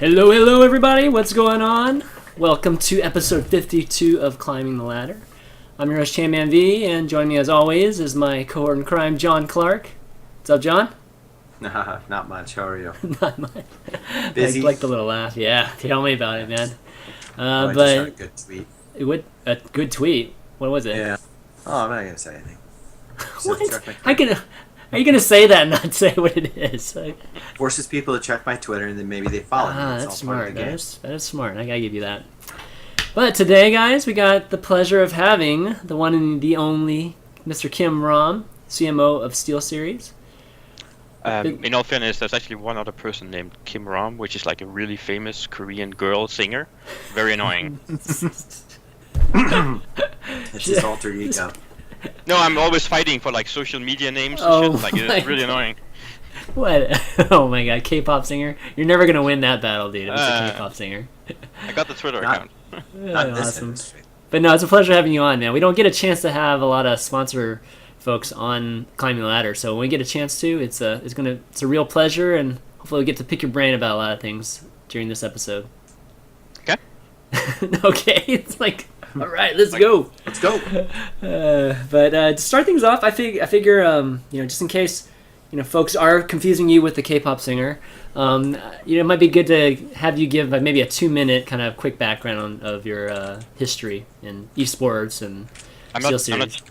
Hello, hello, everybody. What's going on? Welcome to episode 52 of Climbing the Ladder. I'm your host, Chainman V, and joining me as always is my cohort in crime, John Clark. What's up, John? Nah, not much. How are you? Not much. Busy? I like the little laugh. Yeah, tell me about it, man. I just had a good tweet. A good tweet? What was it? Yeah. Oh, I'm not going to say anything. What? How are you gonna say that and not say what it is? Forces people to check my Twitter and then maybe they follow me. That's smart. That is smart. I gotta give you that. But today, guys, we got the pleasure of having the one and the only Mr. Kim Rom, CMO of SteelSeries. In all fairness, there's actually one other person named Kim Rom, which is like a really famous Korean girl singer. Very annoying. It's his alter ego. No, I'm always fighting for like social media names and shit. Like it's really annoying. What? Oh my god, K-pop singer? You're never gonna win that battle, dude. It's a K-pop singer. I got the Twitter account. Not this awesome. industry. But no, it's a pleasure having you on, man. We don't get a chance to have a lot of sponsor folks on Climbing the Ladder, so when we get a chance to, it's a real pleasure, and hopefully we get to pick your brain about a lot of things during this episode. Okay. Okay, it's like, all right, let's go. Let's go. But to start things off, I figure, just in case, folks are confusing you with the K-pop singer, it might be good to have you give maybe a 2-minute kind of quick background of your history in eSports and SteelSeries.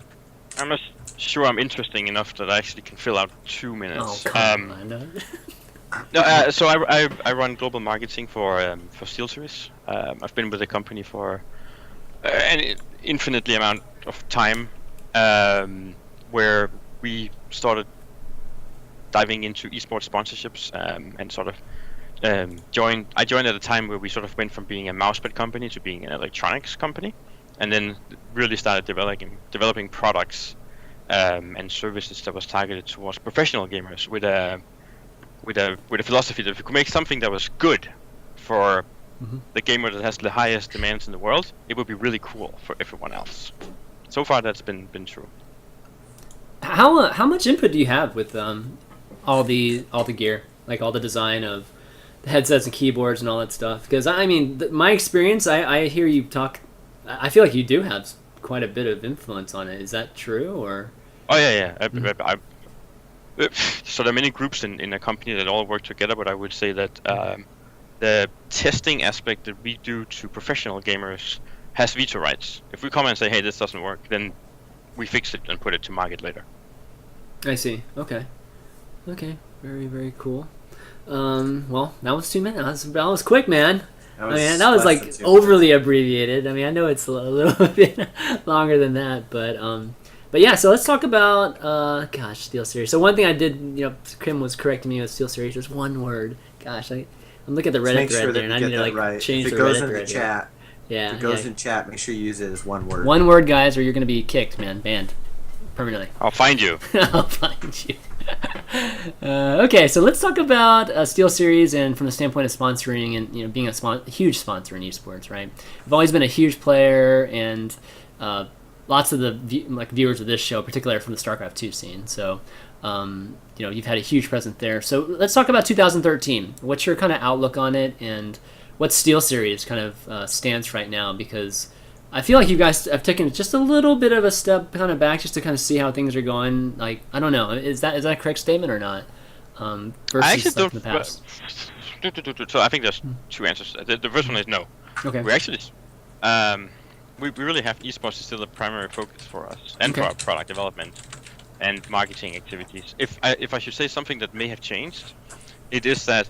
I'm not sure I'm interesting enough that I actually can fill out 2 minutes. Oh, come on. No, so I run global marketing for SteelSeries. I've been with the company for an infinitely amount of time, where we started diving into esports sponsorships and sort of joined. I joined at a time where we sort of went from being a mousepad company to being an electronics company, and then really started developing products and services that was targeted towards professional gamers with a philosophy that if we could make something that was good for the gamer that has the highest demands in the world, it would be really cool for everyone else. So far, that's been true. How much input do you have with all the gear, like all the design of the headsets and keyboards and all that stuff? Because I mean, my experience, I hear you talk. I feel like you do have quite a bit of influence on it. Is that true, or? Oh yeah. So there are many groups in a company that all work together, but I would say that the testing aspect that we do to professional gamers has veto rights. If we come and say, hey, this doesn't work, then we fix it and put it to market later. I see. Okay. Very, very cool. Well, that was 2 minutes. That was quick, man. That was like overly abbreviated. I mean, I know it's a little bit longer than that, but yeah. So let's talk about SteelSeries. So one thing I did, Kim was correcting me with SteelSeries. There's one word. Gosh, I'm looking at the Reddit thread there, and I need to change the Reddit thread. Chat, yeah, if it goes in chat, make sure you use it as one word. One word, guys, or you're gonna be kicked, man, banned permanently. I'll find you. I'll find you. Okay, so let's talk about SteelSeries and from the standpoint of sponsoring and being a huge sponsor in esports, right? I've always been a huge player, and lots of the viewers of this show, particularly from the StarCraft 2 scene. So, you've had a huge presence there. So let's talk about 2013. What's your kind of outlook on it, and what SteelSeries kind of stands right now? Because I feel like you guys have taken just a little bit of a step kind of back just to kind of see how things are going. Like, I don't know, is that a correct statement or not? Versus I actually don't. In the past. So I think there's two answers. The first one is no. Okay. We actually, we really have esports is still a primary focus for us and for our product development and marketing activities. If I should say something that may have changed, it is that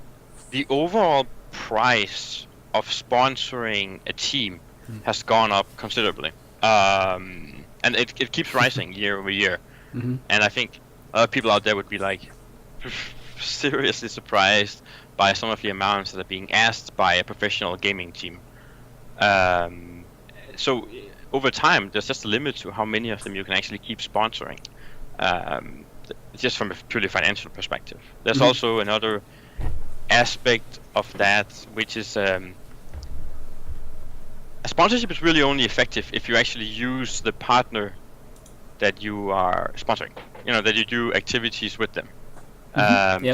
the overall price of sponsoring a team has gone up considerably, and it keeps rising year over year. And I think people out there would be like seriously surprised by some of the amounts that are being asked by a professional gaming team. So over time, there's just a limit to how many of them you can actually keep sponsoring, just from a purely financial perspective. There's also another aspect of that, which is a sponsorship is really only effective if you actually use the partner that you are sponsoring. That you do activities with them.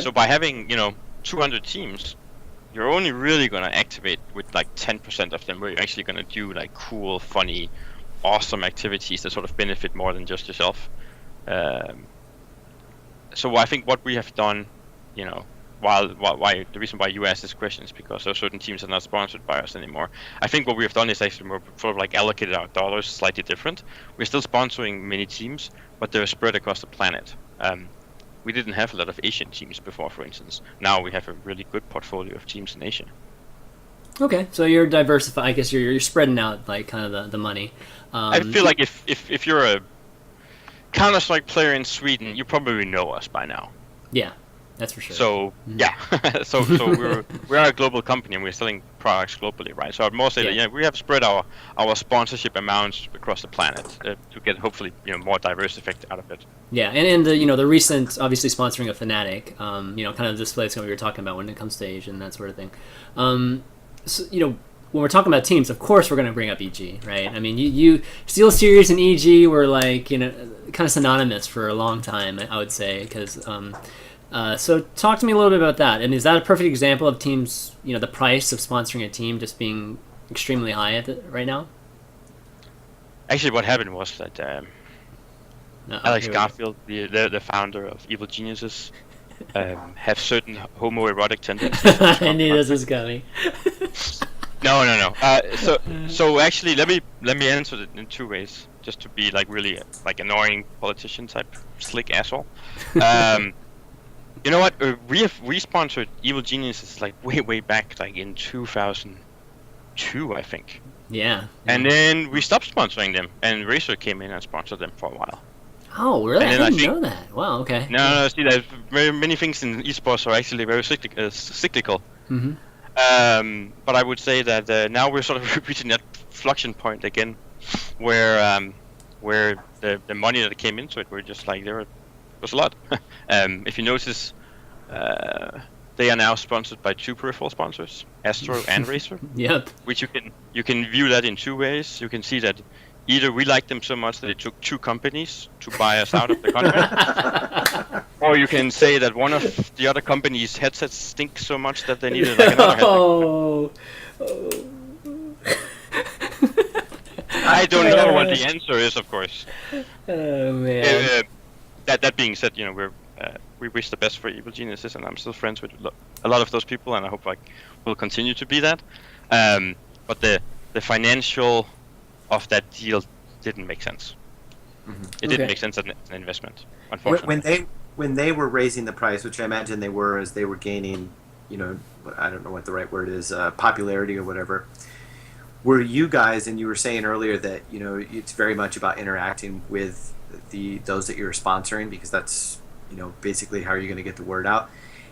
So by having 200 teams, you're only really gonna activate with like 10% of them, where you're actually gonna do like cool, funny, awesome activities that sort of benefit more than just yourself. So I think what we have done, you know, why the reason why you asked this question is because there are certain teams that are not sponsored by us anymore. I think what we have done is actually more sort of like allocated our dollars slightly different. We're still sponsoring many teams, but they're spread across the planet. We didn't have a lot of Asian teams before, for instance. Now we have a really good portfolio of teams in Asia. Okay, so you're diversifying. I guess you're spreading out like kind of the money. I feel like if you're a CounterStrike player in Sweden, you probably know us by now. Yeah, that's for sure. So yeah, so we're a global company and we're selling products globally, right? So I'd more say that we have spread our sponsorship amounts across the planet to get hopefully more diverse effect out of it. Yeah, and the recent obviously sponsoring of Fnatic, kind of displays what we were talking about when it comes to Asia and that sort of thing. So, when we're talking about teams, of course we're going to bring up EG, right? I mean, you SteelSeries and EG were like kind of synonymous for a long time, I would say, because. So talk to me a little bit about that. And is that a perfect example of teams? The price of sponsoring a team just being extremely high right now. Actually, what happened was that Alex Garfield, the founder of Evil Geniuses, have certain homoerotic tendencies. I knew this was coming. No. So actually, let me answer it in two ways, just to be like really like annoying politician type slick asshole. You know what? We sponsored Evil Geniuses like way back, like in 2002, I think. Yeah. And then we stopped sponsoring them, and Razer came in and sponsored them for a while. Oh, really? I didn't know that. Wow. Okay. No. See, there's very many things in esports are actually very cyclical. Mm-hmm. But I would say that now we're sort of reaching that fluxion point again, where the money that came into it were just like there was a lot. If you notice, they are now sponsored by two peripheral sponsors, Astro and Razer. Yep. Which you can view that in two ways. You can see that either we like them so much that it took two companies to buy us out of the contract, or you can say that one of the other company's headsets stink so much that they needed like another headset. I don't know what the answer is, of course. Oh man. That being said, we wish the best for Evil Geniuses, and I'm still friends with a lot of those people, and I hope we'll continue to be that. But the financial of that deal didn't make sense. Mm-hmm. It didn't make sense as an investment, unfortunately. When they were raising the price, which I imagine they were as they were gaining, I don't know what the right word is, popularity or whatever. Were you guys, and you were saying earlier that it's very much about interacting with those that you're sponsoring, because that's basically how you're going to get the word out.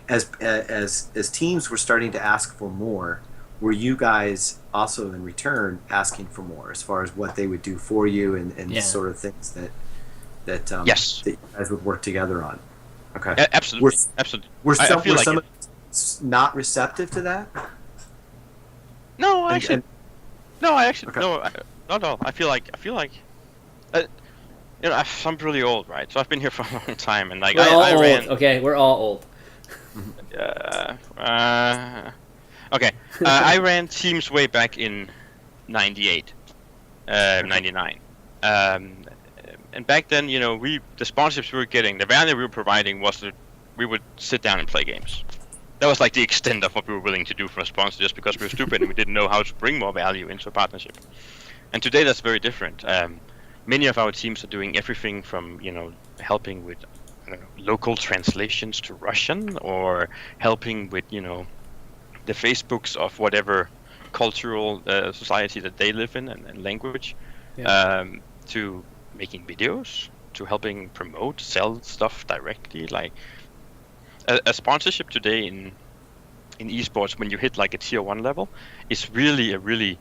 As teams were starting to ask for more, were you guys also in return asking for more as far as what they would do for you and sort of things that yes, that you guys would work together on? Okay, absolutely. Were some like not receptive to that? No, actually, not at all. I feel like I'm really old, right? So I've been here for a long time, and like I ran. Okay, we're all old. Okay, I ran teams way back in 98, 99. And back then, the sponsorships we were getting, the value we were providing was that we would sit down and play games. That was like the extent of what we were willing to do for a sponsor, just because we were stupid and we didn't know how to bring more value into a partnership. And today that's very different. Many of our teams are doing everything from, helping with local translations to Russian, or helping with, the Facebooks of whatever cultural society that they live in and language, to making videos, to helping promote, sell stuff directly. Like a sponsorship today in esports, when you hit like a tier 1 level, is really a really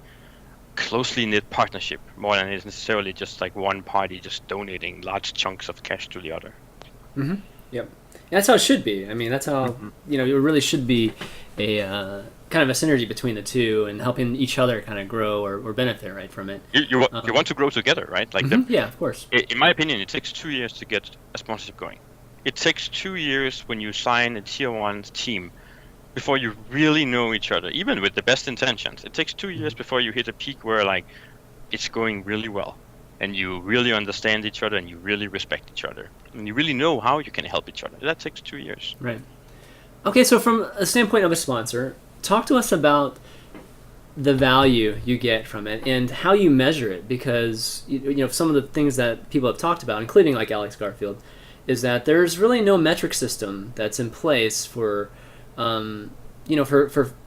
closely knit partnership, more than it's necessarily just like one party just donating large chunks of cash to the other. Mm-hmm. Yep. That's how it should be. I mean, that's how it really should be a kind of a synergy between the two, and helping each other kind of grow or benefit right from it. You want to grow together, right? Like yeah, of course. In my opinion, it takes 2 years to get a sponsorship going. It takes 2 years when you sign a tier 1 team before you really know each other, even with the best intentions. It takes 2 years before you hit a peak where like it's going really well, and you really understand each other, and you really respect each other, and you really know how you can help each other. That takes 2 years. Right. Okay, so from a standpoint of a sponsor, talk to us about the value you get from it and how you measure it, because you know some of the things that people have talked about, including like Alex Garfield, is that there's really no metric system that's in place for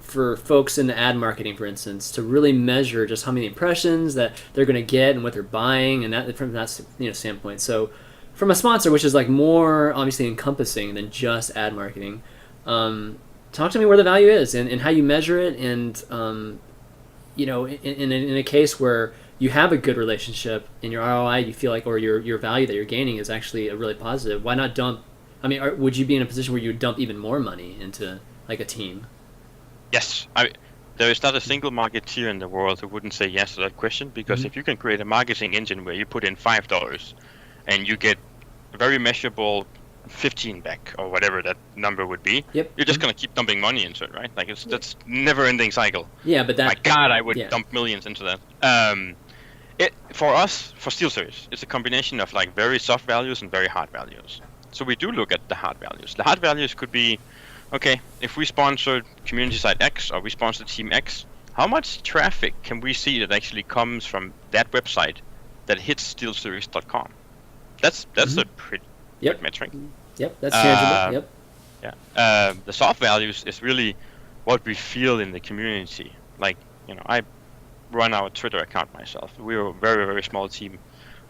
for folks in the ad marketing, for instance, to really measure just how many impressions that they're going to get and what they're buying, and that from that standpoint. So from a sponsor, which is like more obviously encompassing than just ad marketing, talk to me where the value is and how you measure it, and in a case where you have a good relationship in your ROI, you feel like, or your value that you're gaining is actually a really positive. Why not dump? I mean, would you be in a position where you would dump even more money into like a team? Yes, there is not a single marketeer in the world who wouldn't say yes to that question, because if you can create a marketing engine where you put in $5 and you get a very measurable 15 back or whatever that number would be, you're just going to keep dumping money into it, right? Like that's never-ending cycle. Yeah, but that... My God, I would dump millions into that. For us, for SteelSeries, it's a combination of like very soft values and very hard values. So we do look at the hard values. The hard values could be, okay, if we sponsor community site X or we sponsor team X, how much traffic can we see that actually comes from that website that hits SteelSeries.com? That's a pretty good metric. Yep, that's tangible. Yeah. The soft values is really what we feel in the community. Like, I run our Twitter account myself. We're a very, very small team.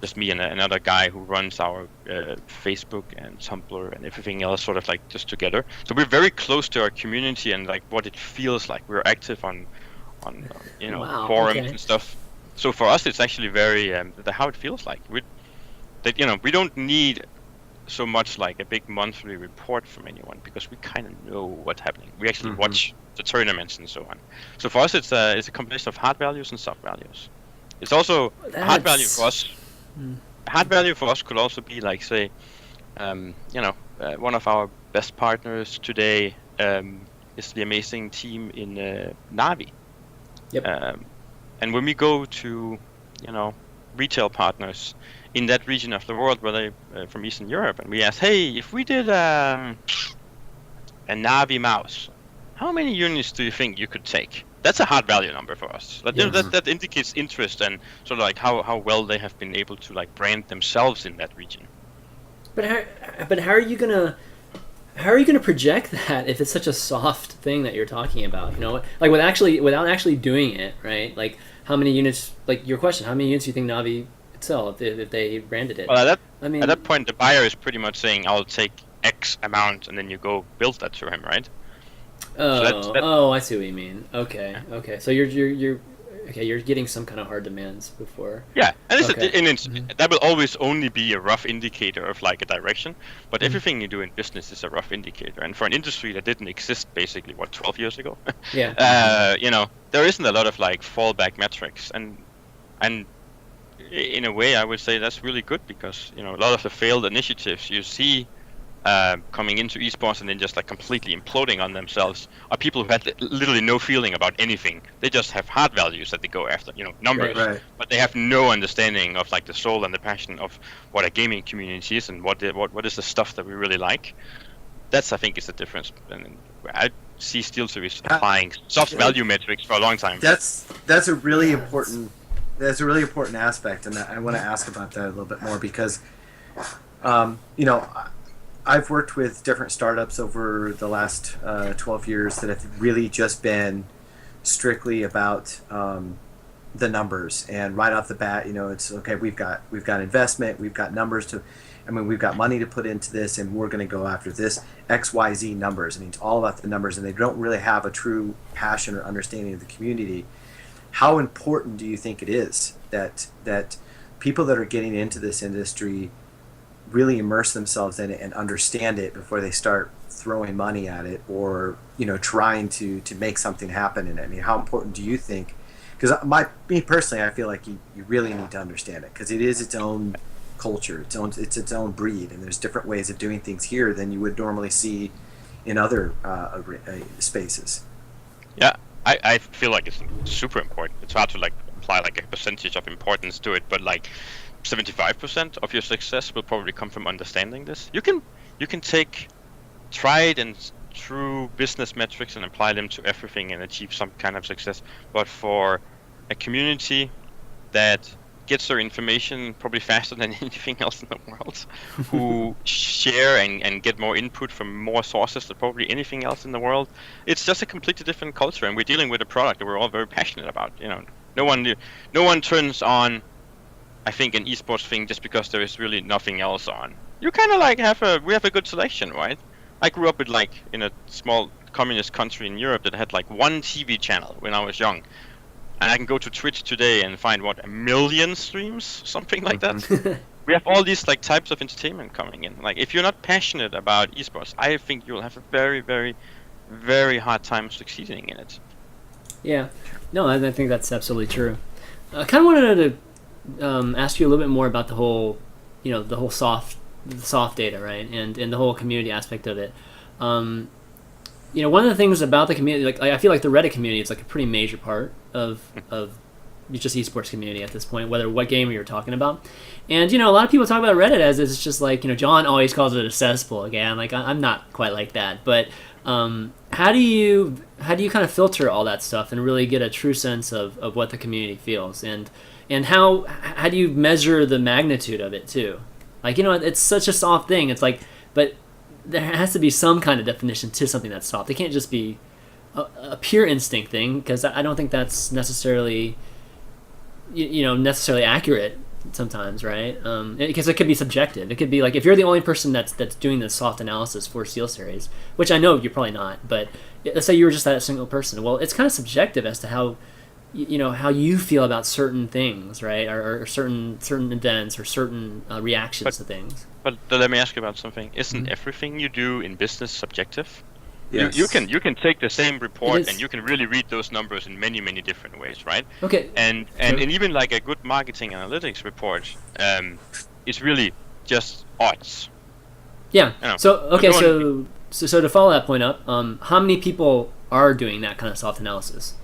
Just me and another guy who runs our Facebook and Tumblr and everything else, sort of like just together. So we're very close to our community and like what it feels like. We're active on forums and stuff. So for us, it's actually very how it feels like. We don't need so much like a big monthly report from anyone, because we kind of know what's happening. We actually watch the tournaments and so on. So for us, it's a combination of hard values and soft values. It's also hard value for us. Hard value for us could also be like, say, one of our best partners today is the amazing team in Navi. Yep. And when we go to, retail partners in that region of the world, where they from Eastern Europe, and we ask, hey, if we did a Navi mouse, how many units do you think you could take? That's a hard value number for us. That indicates interest and sort of like how well they have been able to like brand themselves in that region. But how are you gonna project that if it's such a soft thing that you're talking about? Like without actually doing it, right? Like how many units? Like your question, how many units do you think Navi could sell if they branded it? Well, at that point, the buyer is pretty much saying, "I'll take X amount," and then you go build that to him, right? I see what you mean. Okay. So you're getting some kind of hard demands before. Yeah, and that will always only be a rough indicator of like a direction. But everything you do in business is a rough indicator, and for an industry that didn't exist basically 12 years ago, there isn't a lot of like fallback metrics, and in a way I would say that's really good, because a lot of the failed initiatives you see coming into esports and then just like completely imploding on themselves are people who had literally no feeling about anything. They just have hard values that they go after, numbers, but they have no understanding of like the soul and the passion of what a gaming community is and what is the stuff that we really like. That's, I think, is the difference. And I see SteelSeries applying soft value metrics for a long time. That's a really important aspect, and I want to ask about that a little bit more, because I've worked with different startups over the last 12 years that have really just been strictly about the numbers, and right off the bat, it's okay. We've got investment, we've got numbers we've got money to put into this, and we're going to go after this XYZ numbers. It's all about the numbers, and they don't really have a true passion or understanding of the community. How important do you think it is that people that are getting into this industry really immerse themselves in it and understand it before they start throwing money at it, or trying to make something happen in it? How important do you think? Because me personally, I feel like you really need to understand it, because it is its own culture, it's its own breed, and there's different ways of doing things here than you would normally see in other spaces. Yeah, I feel like it's super important. It's hard to like apply like a percentage of importance to it, but like 75% of your success will probably come from understanding this. You can take tried and true business metrics and apply them to everything and achieve some kind of success. But for a community that gets their information probably faster than anything else in the world, who share and get more input from more sources than probably anything else in the world, it's just a completely different culture. And we're dealing with a product that we're all very passionate about. You know, no one turns on, I think, an esports thing just because there is really nothing else on. You kind of like we have a good selection, right? I grew up with like in a small communist country in Europe that had like one TV channel when I was young. And I can go to Twitch today and find, what, 1 million streams? Something like that. We have all these like types of entertainment coming in. Like, if you're not passionate about esports, I think you'll have a very, very, very hard time succeeding in it. Yeah. No, I think that's absolutely true. I kind of wanted to ask you a little bit more about the whole soft data, right? And the whole community aspect of it. One of the things about the community, like I feel like the Reddit community is like a pretty major part of just esports community at this point, whether what game you're talking about. And a lot of people talk about Reddit as it's just like, John always calls it a cesspool. Again, like I'm not quite like that, but how do you kind of filter all that stuff and really get a true sense of what the community feels, and how do you measure the magnitude of it too? Like, it's such a soft thing. It's like, but there has to be some kind of definition to something that's soft. It can't just be a pure instinct thing, because I don't think that's necessarily accurate sometimes, right? Because it could be subjective. It could be like, if you're the only person that's doing the soft analysis for SteelSeries, which I know you're probably not, but let's say you were just that single person. Well, it's kind of subjective as to how how you feel about certain things, right? Or certain events or certain reactions to things. But let me ask you about something. Isn't everything you do in business subjective? Yes. You can take the same report and you can really read those numbers in many, many different ways, right? Okay. And even like a good marketing analytics report is really just odds. Yeah. So to follow that point up, how many people are doing that kind of soft analysis?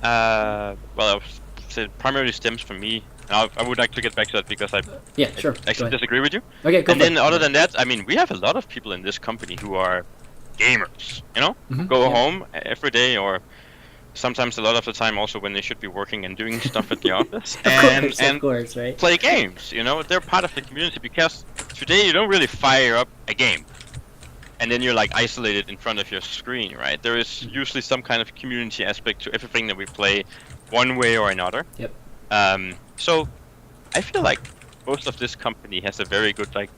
Well, I would say it primarily stems from me. I would like to get back to that because I actually disagree with you. Okay, go. And then other than that, I mean, we have a lot of people in this company who are gamers, go home every day, or sometimes a lot of the time also when they should be working and doing stuff at the office, of course, right? Play games. They're part of the community, because today you don't really fire up a game and then you're like isolated in front of your screen, right? There is usually some kind of community aspect to everything that we play, one way or another. Yep. So I feel like most of this company has a very good like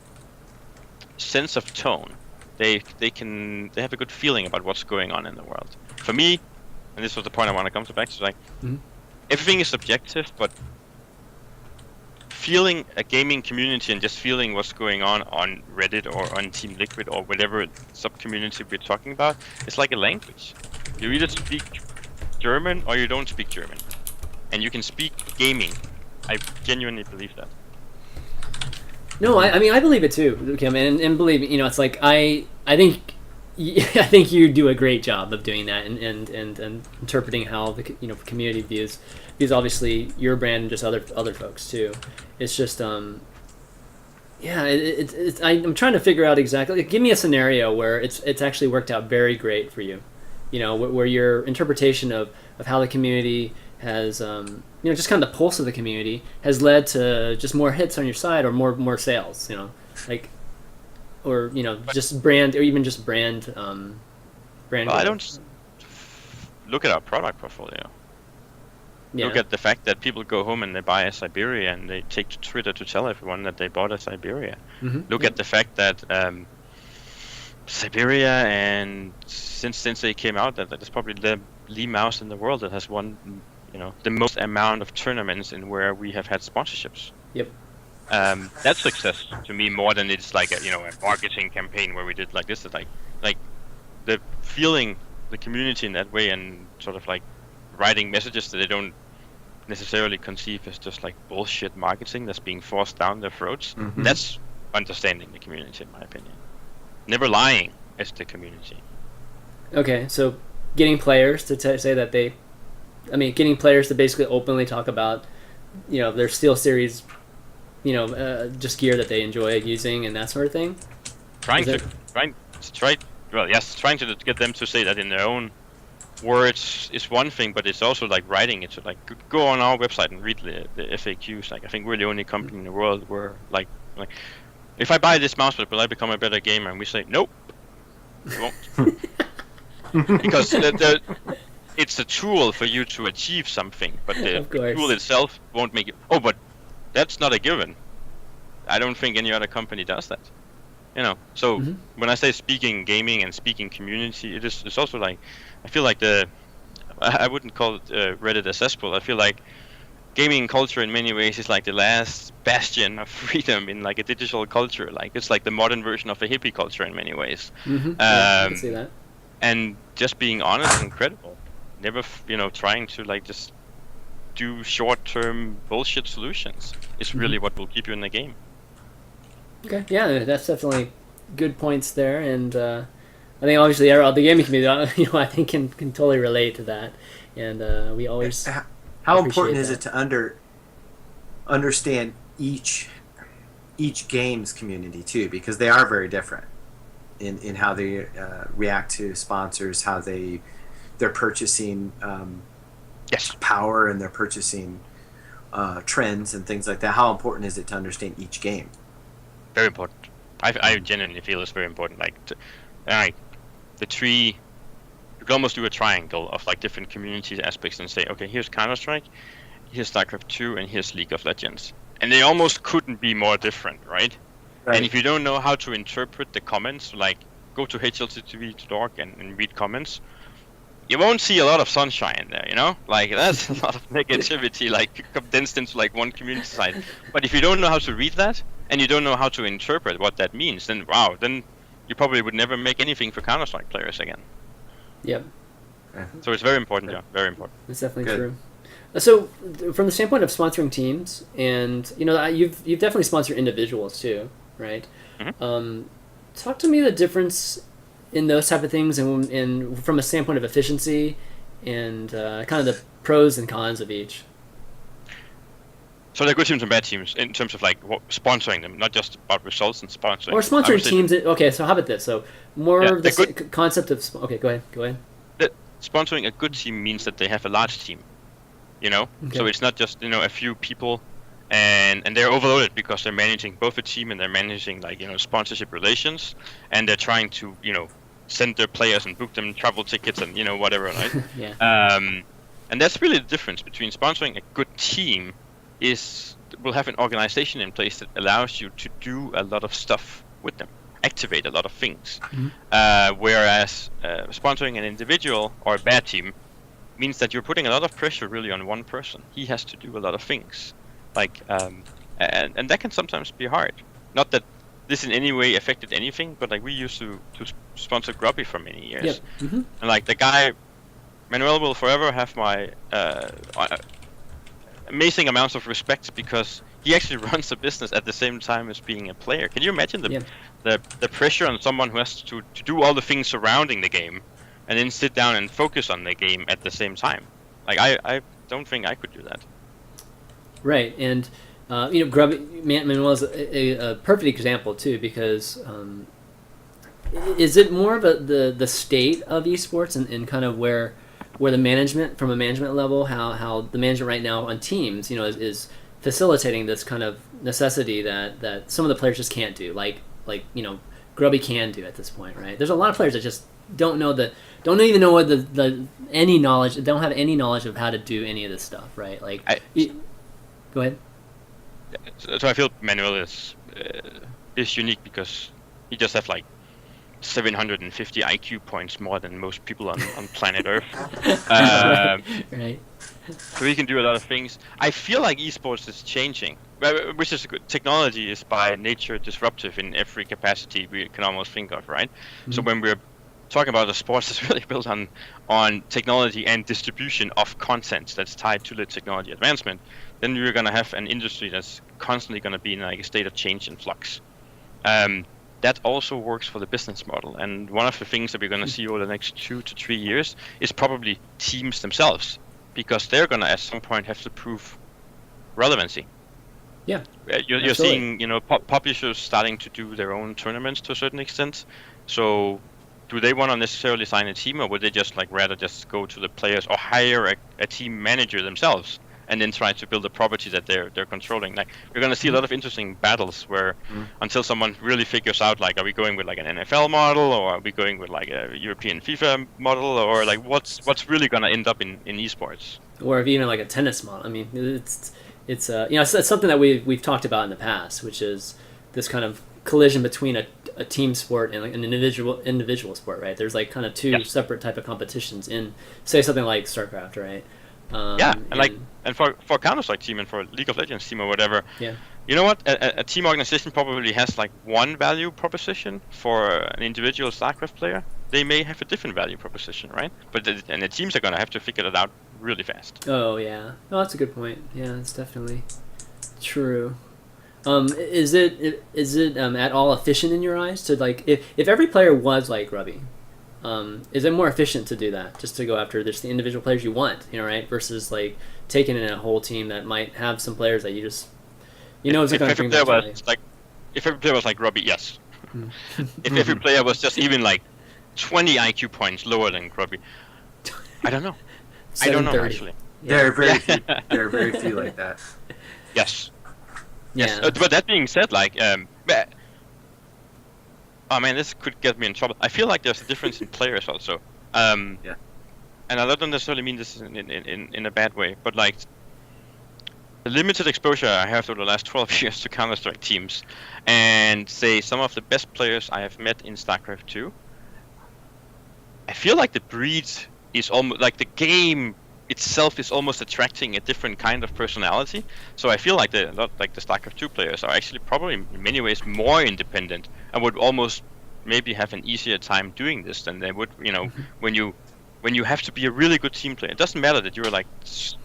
sense of tone. They have a good feeling about what's going on in the world. For me, and this was the point I want to come back to, like everything is subjective, but feeling a gaming community and just feeling what's going on Reddit or on Team Liquid or whatever sub-community we're talking about, it's like a language. You either speak German or you don't speak German. And you can speak gaming. I genuinely believe that. No, I mean, I believe it too, Kim, and believe me, it's like I think you do a great job of doing that and interpreting how the community views obviously your brand and just other folks too. It's just I'm trying to figure out exactly. Give me a scenario where it's actually worked out very great for you, where your interpretation of how the community has just kind of the pulse of the community has led to just more hits on your site or more sales, or just brand, or even just brand. Well, I don't look at our product portfolio. Yeah. Look at the fact that people go home and they buy a Siberia and they take to Twitter to tell everyone that they bought a Siberia. Look at the fact that Siberia, and since they came out, that is probably the Lee mouse in the world that has won the most amount of tournaments in where we have had sponsorships. Yep. That's success to me more than it's like a marketing campaign where we did like this. Like the feeling the community in that way and sort of like writing messages that they don't necessarily conceive as just like bullshit marketing that's being forced down their throats. That's understanding the community, in my opinion. Never lying, as the community. Okay, so getting players to say that getting players to basically openly talk about, their SteelSeries, just gear that they enjoy using and that sort of thing. Trying to get them to say that in their own words is one thing, but it's also like writing it. So like, go on our website and read the FAQs. Like, I think we're the only company in the world where like, if I buy this mousepad, will I become a better gamer? And we say nope, you won't. Because it's a tool for you to achieve something, but the tool itself won't make it. Oh, but that's not a given. I don't think any other company does that. So when I say speaking gaming and speaking community, it's also like, I feel like I wouldn't call it Reddit a cesspool. I feel like gaming culture in many ways is like the last bastion of freedom in like a digital culture. Like, it's like the modern version of a hippie culture in many ways. Yeah, I can see that. And just being honest and credible, never trying to like just do short-term bullshit solutions is really what will keep you in the game. Okay, yeah, that's definitely good points there, and I think obviously the gaming community, I think can totally relate to that, and we always. How important is it to understand each game's community too, because they are very different in how they react to sponsors, how they're purchasing power, and they're purchasing trends and things like that. How important is it to understand each game? Very important. I genuinely feel it's very important. The tree, you can almost do a triangle of like different community aspects and say, okay, here's CounterStrike, here's StarCraft 2, and here's League of Legends. And they almost couldn't be more different, right? And if you don't know how to interpret the comments, like go to hlttv.org and read comments, you won't see a lot of sunshine there, Like, that's a lot of negativity, like condensed into like one community site. But if you don't know how to read that, and you don't know how to interpret what that means, then you probably would never make anything for Counter-Strike players again. Yep. So it's very important, very important. It's definitely true. So, from the standpoint of sponsoring teams, and you've definitely sponsored individuals too, right? Mm-hmm. Talk to me the difference in those type of things, and from a standpoint of efficiency, and kind of the pros and cons of each. So there are good teams and bad teams in terms of like sponsoring them, not just about results and sponsoring. Or sponsoring teams. Okay, so how about this? So more of the concept of. Okay, go ahead. Sponsoring a good team means that they have a large team. Okay. So it's not just a few people, and they're overloaded because they're managing both a team and they're managing like sponsorship relations, and they're trying to send their players and book them travel tickets and whatever, right? Yeah. And that's really the difference between sponsoring a good team. We'll have an organization in place that allows you to do a lot of stuff with them, activate a lot of things. Mm-hmm. Whereas sponsoring an individual or a bad team means that you're putting a lot of pressure really on one person. He has to do a lot of things, and that can sometimes be hard. Not that this in any way affected anything, but like we used to sponsor Grubby for many years, yep. Mm-hmm. And like the guy, Manuel will forever have my amazing amounts of respect because he actually runs a business at the same time as being a player. Can you imagine the pressure on someone who has to do all the things surrounding the game and then sit down and focus on the game at the same time? Like I don't think I could do that. Right, and Manuel is a perfect example too, because is it more of the state of esports and kind of where the management, from a management level, how the management right now on teams, is facilitating this kind of necessity that some of the players just can't do, like Grubby can do at this point, right? There's a lot of players that just don't even know what any knowledge, don't have any knowledge of how to do any of this stuff, right? Go ahead. So I feel Manuel is unique because he just have like 750 IQ points more than most people on planet Earth. Right. So he can do a lot of things. I feel like esports is changing, which is good. Technology is by nature disruptive in every capacity we can almost think of, right? Mm-hmm. So when we're talking about the sports that's really built on technology and distribution of content that's tied to the technology advancement, then you're going to have an industry that's constantly going to be in like a state of change and flux. that also works for the business model. And one of the things that we're going to see over the next 2 to 3 years is probably teams themselves, because they're going to at some point have to prove relevancy. Yeah, you're seeing, publishers starting to do their own tournaments to a certain extent. So do they want to necessarily sign a team, or would they just rather just go to the players or hire a team manager themselves and then try to build a property that they're controlling? We're going to see a lot of interesting battles where until someone really figures out, are we going with an NFL model, or are we going with a European FIFA model, or what's really going to end up in esports, or if even a tennis model. I mean, it's something that we've talked about in the past, which is this kind of collision between a team sport and an individual sport, right? There's kind of two separate type of competitions in, say, something like StarCraft, right? And for CounterStrike team and for League of Legends team or whatever, you know what? A team organization probably has one value proposition. For an individual StarCraft player, they may have a different value proposition, right? But the teams are going to have to figure that out really fast. Oh yeah, that's a good point. Yeah, it's definitely true. Is it at all efficient in your eyes to if every player was like Grubby? Is it more efficient to do that, just to go after the individual players you want, right? Versus taking in a whole team that might have some players that you just, is going to bring back value. If every player was like Grubby, yes. If every player was just even 20 IQ points lower than Grubby, I don't know. I don't know actually. Yeah. There are very few like that. Yes. Yeah. Yes. But that being said, oh man, this could get me in trouble. I feel like there's a difference in players also. And I don't necessarily mean this in a bad way, but the limited exposure I have over the last 12 years to Counter-Strike teams, and say some of the best players I have met in StarCraft 2, I feel like the breed is almost the game itself is almost attracting a different kind of personality. So I feel like the StarCraft 2 players are actually probably in many ways more independent and would almost maybe have an easier time doing this than they would, when you have to be a really good team player. It doesn't matter that you're the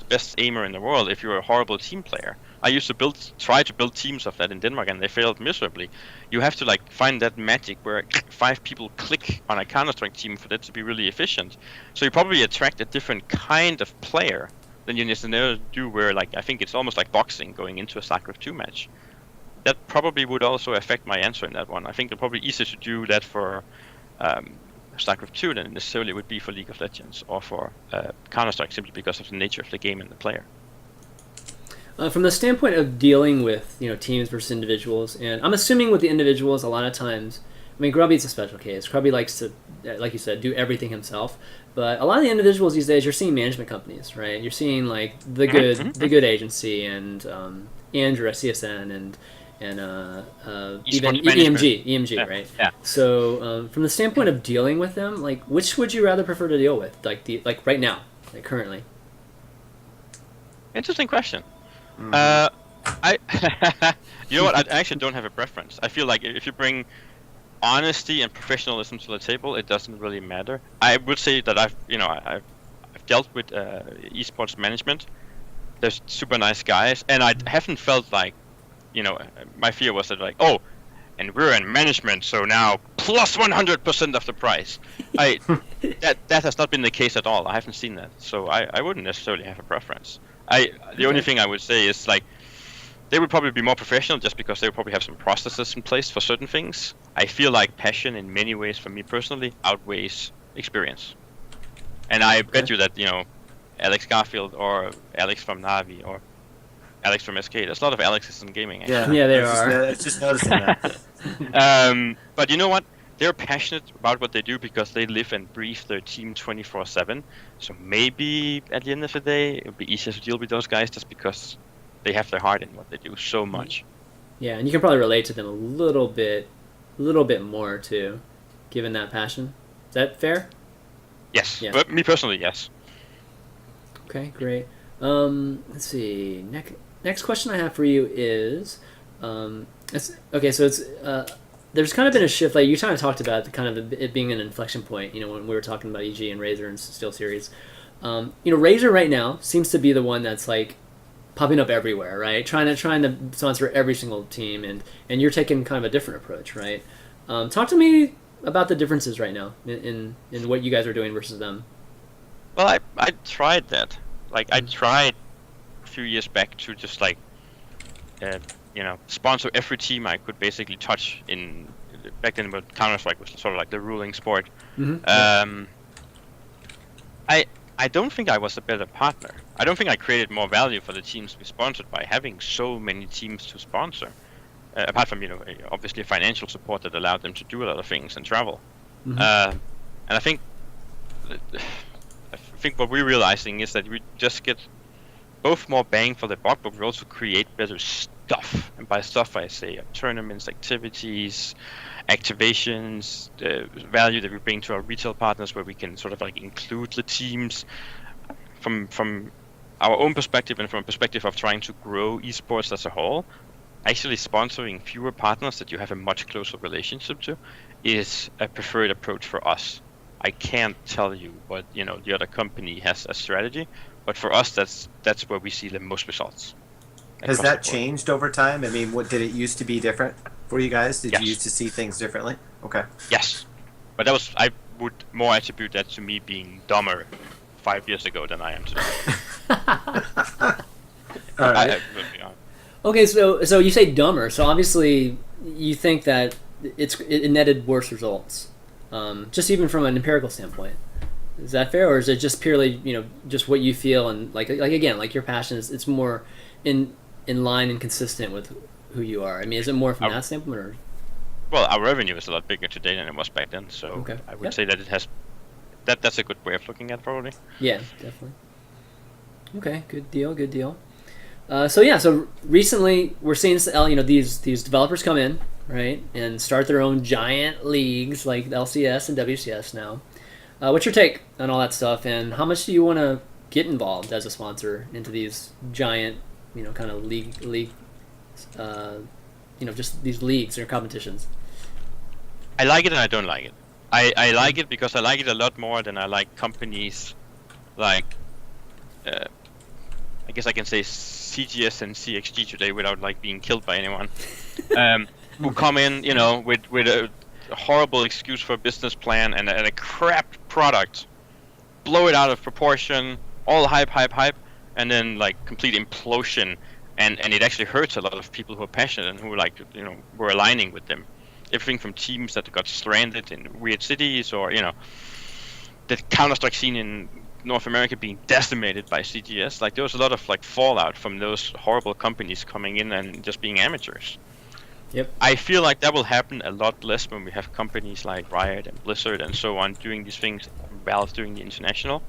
best aimer in the world if you're a horrible team player. I used to try to build teams of that in Denmark, and they failed miserably. You have to find that magic where 5 people click on a Counter-Strike team for that to be really efficient. So you probably attract a different kind of player than you necessarily do where I think it's almost like boxing going into a StarCraft 2 match. That probably would also affect my answer in that one. I think it's probably easier to do that for StarCraft 2 than it necessarily would be for League of Legends or for Counter-Strike, simply because of the nature of the game and the player. From the standpoint of dealing with teams versus individuals, and I'm assuming with the individuals, a lot of times, I mean, Grubby's a special case. Grubby likes to, like you said, do everything himself. But a lot of the individuals these days, you're seeing management companies, right? You're seeing the good agency and Andrew at CSN and even EMG, right? Yeah. So from the standpoint of dealing with them, which would you rather prefer to deal with, right now, currently? Interesting question. I you know what? I actually don't have a preference. I feel like if you bring honesty and professionalism to the table, it doesn't really matter. I would say that I've dealt with esports management. They're super nice guys, and I haven't felt my fear was that and we're in management, so now plus 100% of the price. That has not been the case at all. I haven't seen that, so I wouldn't necessarily have a preference. The only thing I would say is they would probably be more professional just because they would probably have some processes in place for certain things. I feel like passion in many ways for me personally outweighs experience. And I bet you that, Alex Garfield or Alex from Navi or Alex from SK, there's a lot of Alexes in gaming. Actually. Yeah, there are. I was just noticing that. But you know what? They're passionate about what they do because they live and breathe their team 24/7. So maybe at the end of the day, it would be easier to deal with those guys just because they have their heart in what they do so much. Yeah, and you can probably relate to them a little bit more too, given that passion. Is that fair? Yes, yeah. But me personally, yes. Okay, great. Let's see. Next question I have for you is, there's kind of been a shift, you kind of talked about it being an inflection point, when we were talking about EG and Razer and SteelSeries. Razer right now seems to be the one that's popping up everywhere, right? Trying to sponsor every single team, and you're taking kind of a different approach, right? Talk to me about the differences right now in what you guys are doing versus them. Well, I tried that. Like, I tried a few years back to just like, sponsor every team I could basically touch in. Back then, when CounterStrike was sort of like the ruling sport. Mm-hmm. I don't think I was a better partner. I don't think I created more value for the teams we sponsored by having so many teams to sponsor. Apart from, obviously financial support that allowed them to do a lot of things and travel. Mm-hmm. And I think what we're realizing is that we just get both more bang for the buck, but we also create better stuff. And by stuff, I say tournaments, activities, activations, the value that we bring to our retail partners, where we can sort of like include the teams from our own perspective and from a perspective of trying to grow esports as a whole. Actually, sponsoring fewer partners that you have a much closer relationship to is a preferred approach for us. I can't tell you what the other company has a strategy, but for us, that's where we see the most results. Has that changed over time? I mean, what did it used to be different for you guys? Did Yes. you used to see things differently? Okay. Yes, but I would more attribute that to me being dumber 5 years ago than I am today. All right. Okay, so you say dumber. So obviously, you think that it netted worse results, just even from an empirical standpoint. Is that fair, or is it just purely just what you feel and like again, like your passion is it's more in line and consistent with who you are? I mean, is it more from that standpoint, or? Well, our revenue is a lot bigger today than it was back then, so Okay. I would say that it has. That's a good way of looking at it, probably. Yeah, definitely. Okay, good deal. So recently we're seeing these developers come in, right, and start their own giant leagues like LCS and WCS now. What's your take on all that stuff, and how much do you want to get involved as a sponsor into these giant, kind of league, just these leagues or competitions? I like it and I don't like it. I like it because I like it a lot more than I like companies like, I guess I can say CGS and CXG today without like being killed by anyone, who come in, with a horrible excuse for a business plan and a crap product, blow it out of proportion, all hype, and then like complete implosion, and it actually hurts a lot of people who are passionate and who were aligning with them. Everything from teams that got stranded in weird cities, or the CounterStrike scene in North America being decimated by CGS. Like, there was a lot of like fallout from those horrible companies coming in and just being amateurs. Yep. I feel like that will happen a lot less when we have companies like Riot and Blizzard and so on doing these things, Valve doing the international.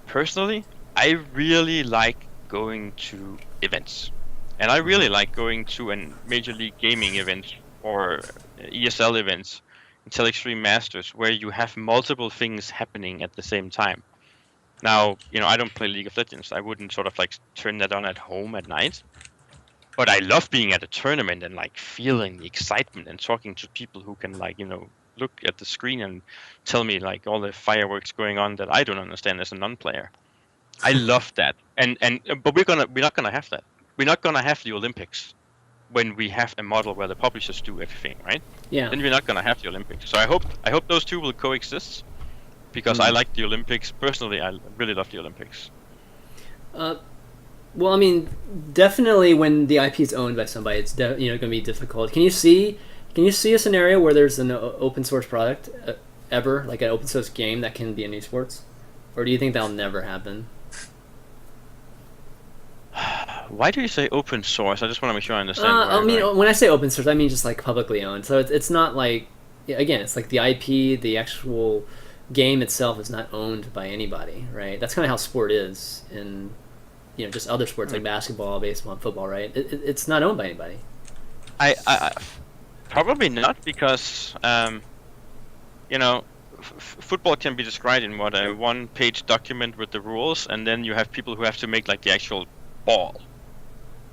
Personally, I really like going to events. And I really like going to a Major League Gaming event or ESL events, Intel Extreme Masters, where you have multiple things happening at the same time. Now, I don't play League of Legends. I wouldn't sort of like turn that on at home at night. But I love being at a tournament and like feeling the excitement and talking to people who can like, look at the screen and tell me like all the fireworks going on that I don't understand as a non-player. I love that. But we're not gonna have that. We're not gonna have the Olympics when we have a model where the publishers do everything, right? Yeah. Then we're not gonna have the Olympics. So I hope those two will coexist, because I like the Olympics personally. I really love the Olympics. Well, I mean, definitely when the IP is owned by somebody, it's going to be difficult. Can you see a scenario where there's an open source product ever, like an open source game that can be in esports, or do you think that'll never happen? Why do you say open source? I just want to make sure I understand. I mean, when I say open source, I mean just like publicly owned. So it's not like, again, it's like the IP, the actual game itself is not owned by anybody, right? That's kind of how sport is in, just other sports like basketball, baseball, and football, right? It's not owned by anybody. I probably not, because football can be described in a one-page document with the rules, and then you have people who have to make like the actual ball.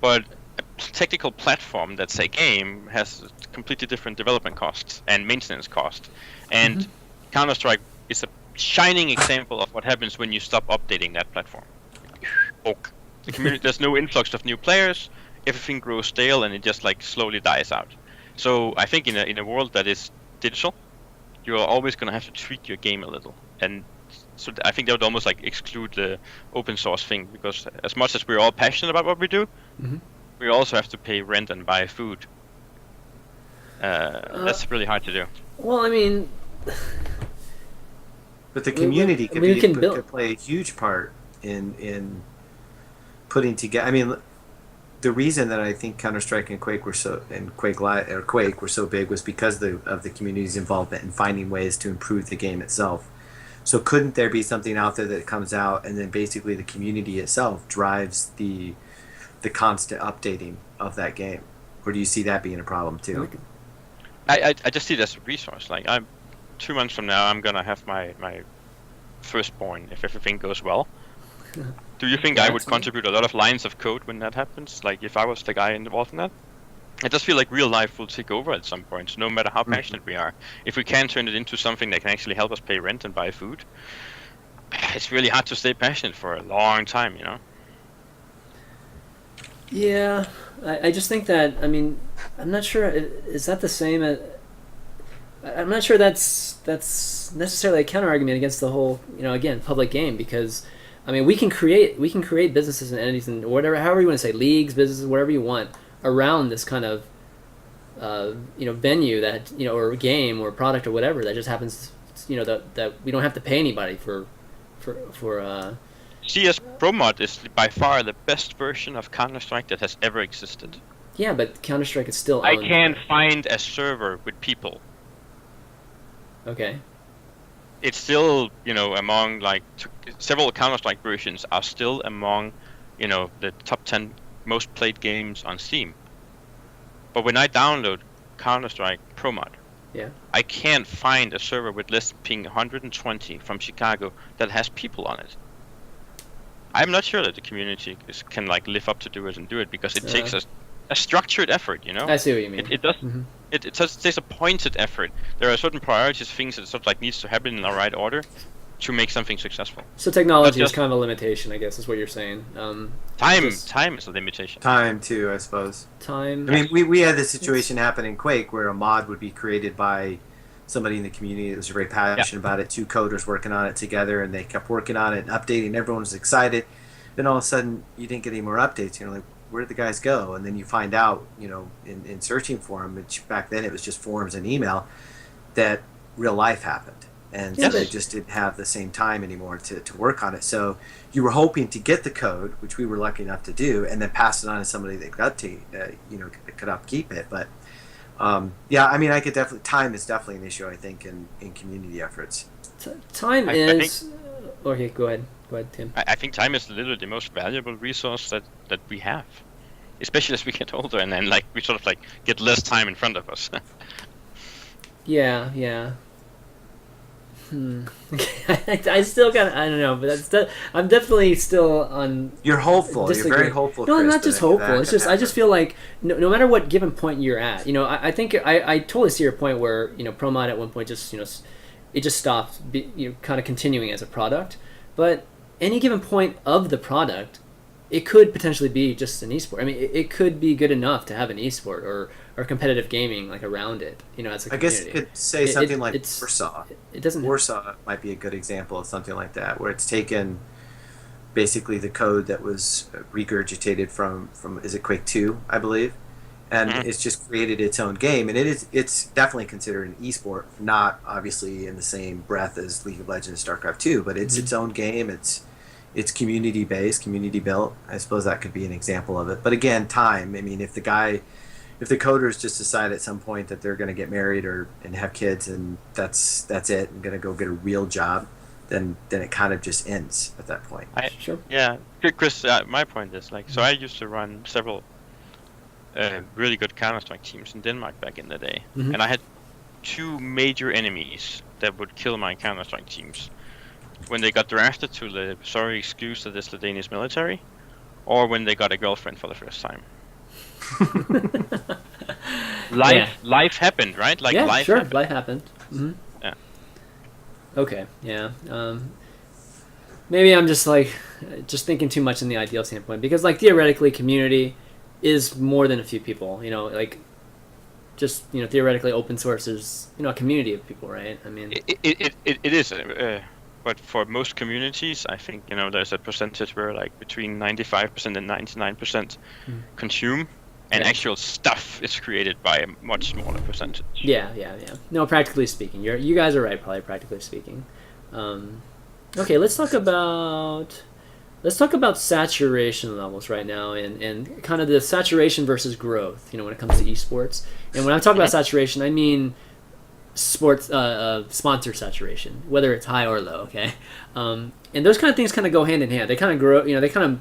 But a technical platform that's a game has completely different development costs and maintenance costs. And CounterStrike is a shining example of what happens when you stop updating that platform. The community, there's no influx of new players. everything grows stale and it just like slowly dies out. So I think in a world that is digital, you are always going to have to tweak your game a little, and so I think that would almost like exclude the open source thing, because as much as we're all passionate about what we do, we also have to pay rent and buy food. That's really hard to do. Well, I mean, but the community could play a huge part in putting together. I mean, the reason that I think CounterStrike and Quake were so big was because of the community's involvement in finding ways to improve the game itself. So couldn't there be something out there that comes out and then basically the community itself drives the constant updating of that game? Or do you see that being a problem too? I just see it as a resource. Like, 2 months from now, I'm gonna have my firstborn if everything goes well. Do you think I would contribute a lot of lines of code when that happens? Like, if I was the guy involved in that? I just feel like real life will take over at some point, no matter how passionate we are. If we can turn it into something that can actually help us pay rent and buy food, it's really hard to stay passionate for a long time, you know? Yeah, I just think that, I mean, I'm not sure, is that the same as... I'm not sure that's necessarily a counter-argument against the whole, again, public game, because... I mean, we can create businesses and entities and whatever, however you want to say, leagues, businesses, whatever you want, around this kind of, venue that, or game or product or whatever that just happens, that we don't have to pay anybody for. CS Pro Mod is by far the best version of CounterStrike that has ever existed. Yeah, but CounterStrike is still. I can't find a server with people. Okay. It's still, among like several Counter-Strike versions are still among, the top 10 most played games on Steam. But when I download Counter-Strike Pro Mod, I can't find a server with less than ping 120 from Chicago that has people on it. I'm not sure that the community can like live up to do it because it takes a structured effort, I see what you mean. It does. It takes a pointed effort. There are certain priorities, things that sort of like needs to happen in the right order to make something successful. So technology is kind of a limitation, I guess, is what you're saying. Time is a limitation. Time too, I suppose. Time. I mean, we had this situation happen in Quake where a mod would be created by somebody in the community that was very passionate about it. 2 coders working on it together, and they kept working on it and updating. Everyone was excited. Then all of a sudden, you didn't get any more updates. You're like, where did the guys go? And then you find out, in searching for them, which back then it was just forums and email, that real life happened. And so they just didn't have the same time anymore to work on it. So you were hoping to get the code, which we were lucky enough to do, and then pass it on to somebody that got to, could upkeep it. But I mean, time is definitely an issue, I think, in community efforts. Time is... Okay, go ahead. Go ahead, Tim. I think time is literally the most valuable resource that we have, especially as we get older and then we sort of get less time in front of us. Yeah. I still I don't know, but I'm definitely still on. You're hopeful. You're very hopeful. No, I'm not just hopeful. It's just I just feel like no matter what given point you're at, I think I totally see your point where Pro Mod at one point just it just stopped kind of continuing as a product, but any given point of the product, it could potentially be just an esport. I mean, it could be good enough to have an esport or competitive gaming around it. As a community. I guess you could say something like Warsaw. It doesn't. Warsaw might be a good example of something like that, where it's taken basically the code that was regurgitated from is it Quake 2, I believe, and it's just created its own game, and it's definitely considered an esport, not obviously in the same breath as League of Legends, StarCraft 2, but it's its own game. It's community based, community built. I suppose that could be an example of it. But again, time. I mean, if the coders just decide at some point that they're going to get married and have kids and that's it, and going to go get a real job, then it kind of just ends at that point. Sure. Yeah, Chris. My point is so I used to run several really good Counter-Strike teams in Denmark back in the day, and I had 2 major enemies that would kill my Counter-Strike teams when they got drafted to the sorry excuse that is the Danish military, or when they got a girlfriend for the first time. Life happened, right? Life happened. Life happened. Yeah. Okay. Yeah. Maybe I'm just thinking too much in the ideal standpoint, because theoretically, community, is more than a few people. You know, like just theoretically, open source is a community of people, right? I mean, it is. But for most communities, I think there's a percentage where like between 95% and 99% consume, and actual stuff is created by a much smaller percentage. Yeah. No, practically speaking, you guys are right. Probably practically speaking. Okay, let's talk about saturation levels right now, and kind of the saturation versus growth. When it comes to esports, and when I talk about saturation, I mean sports sponsor saturation, whether it's high or low. Okay, and those kind of things kind of go hand in hand. They kind of grow. They kind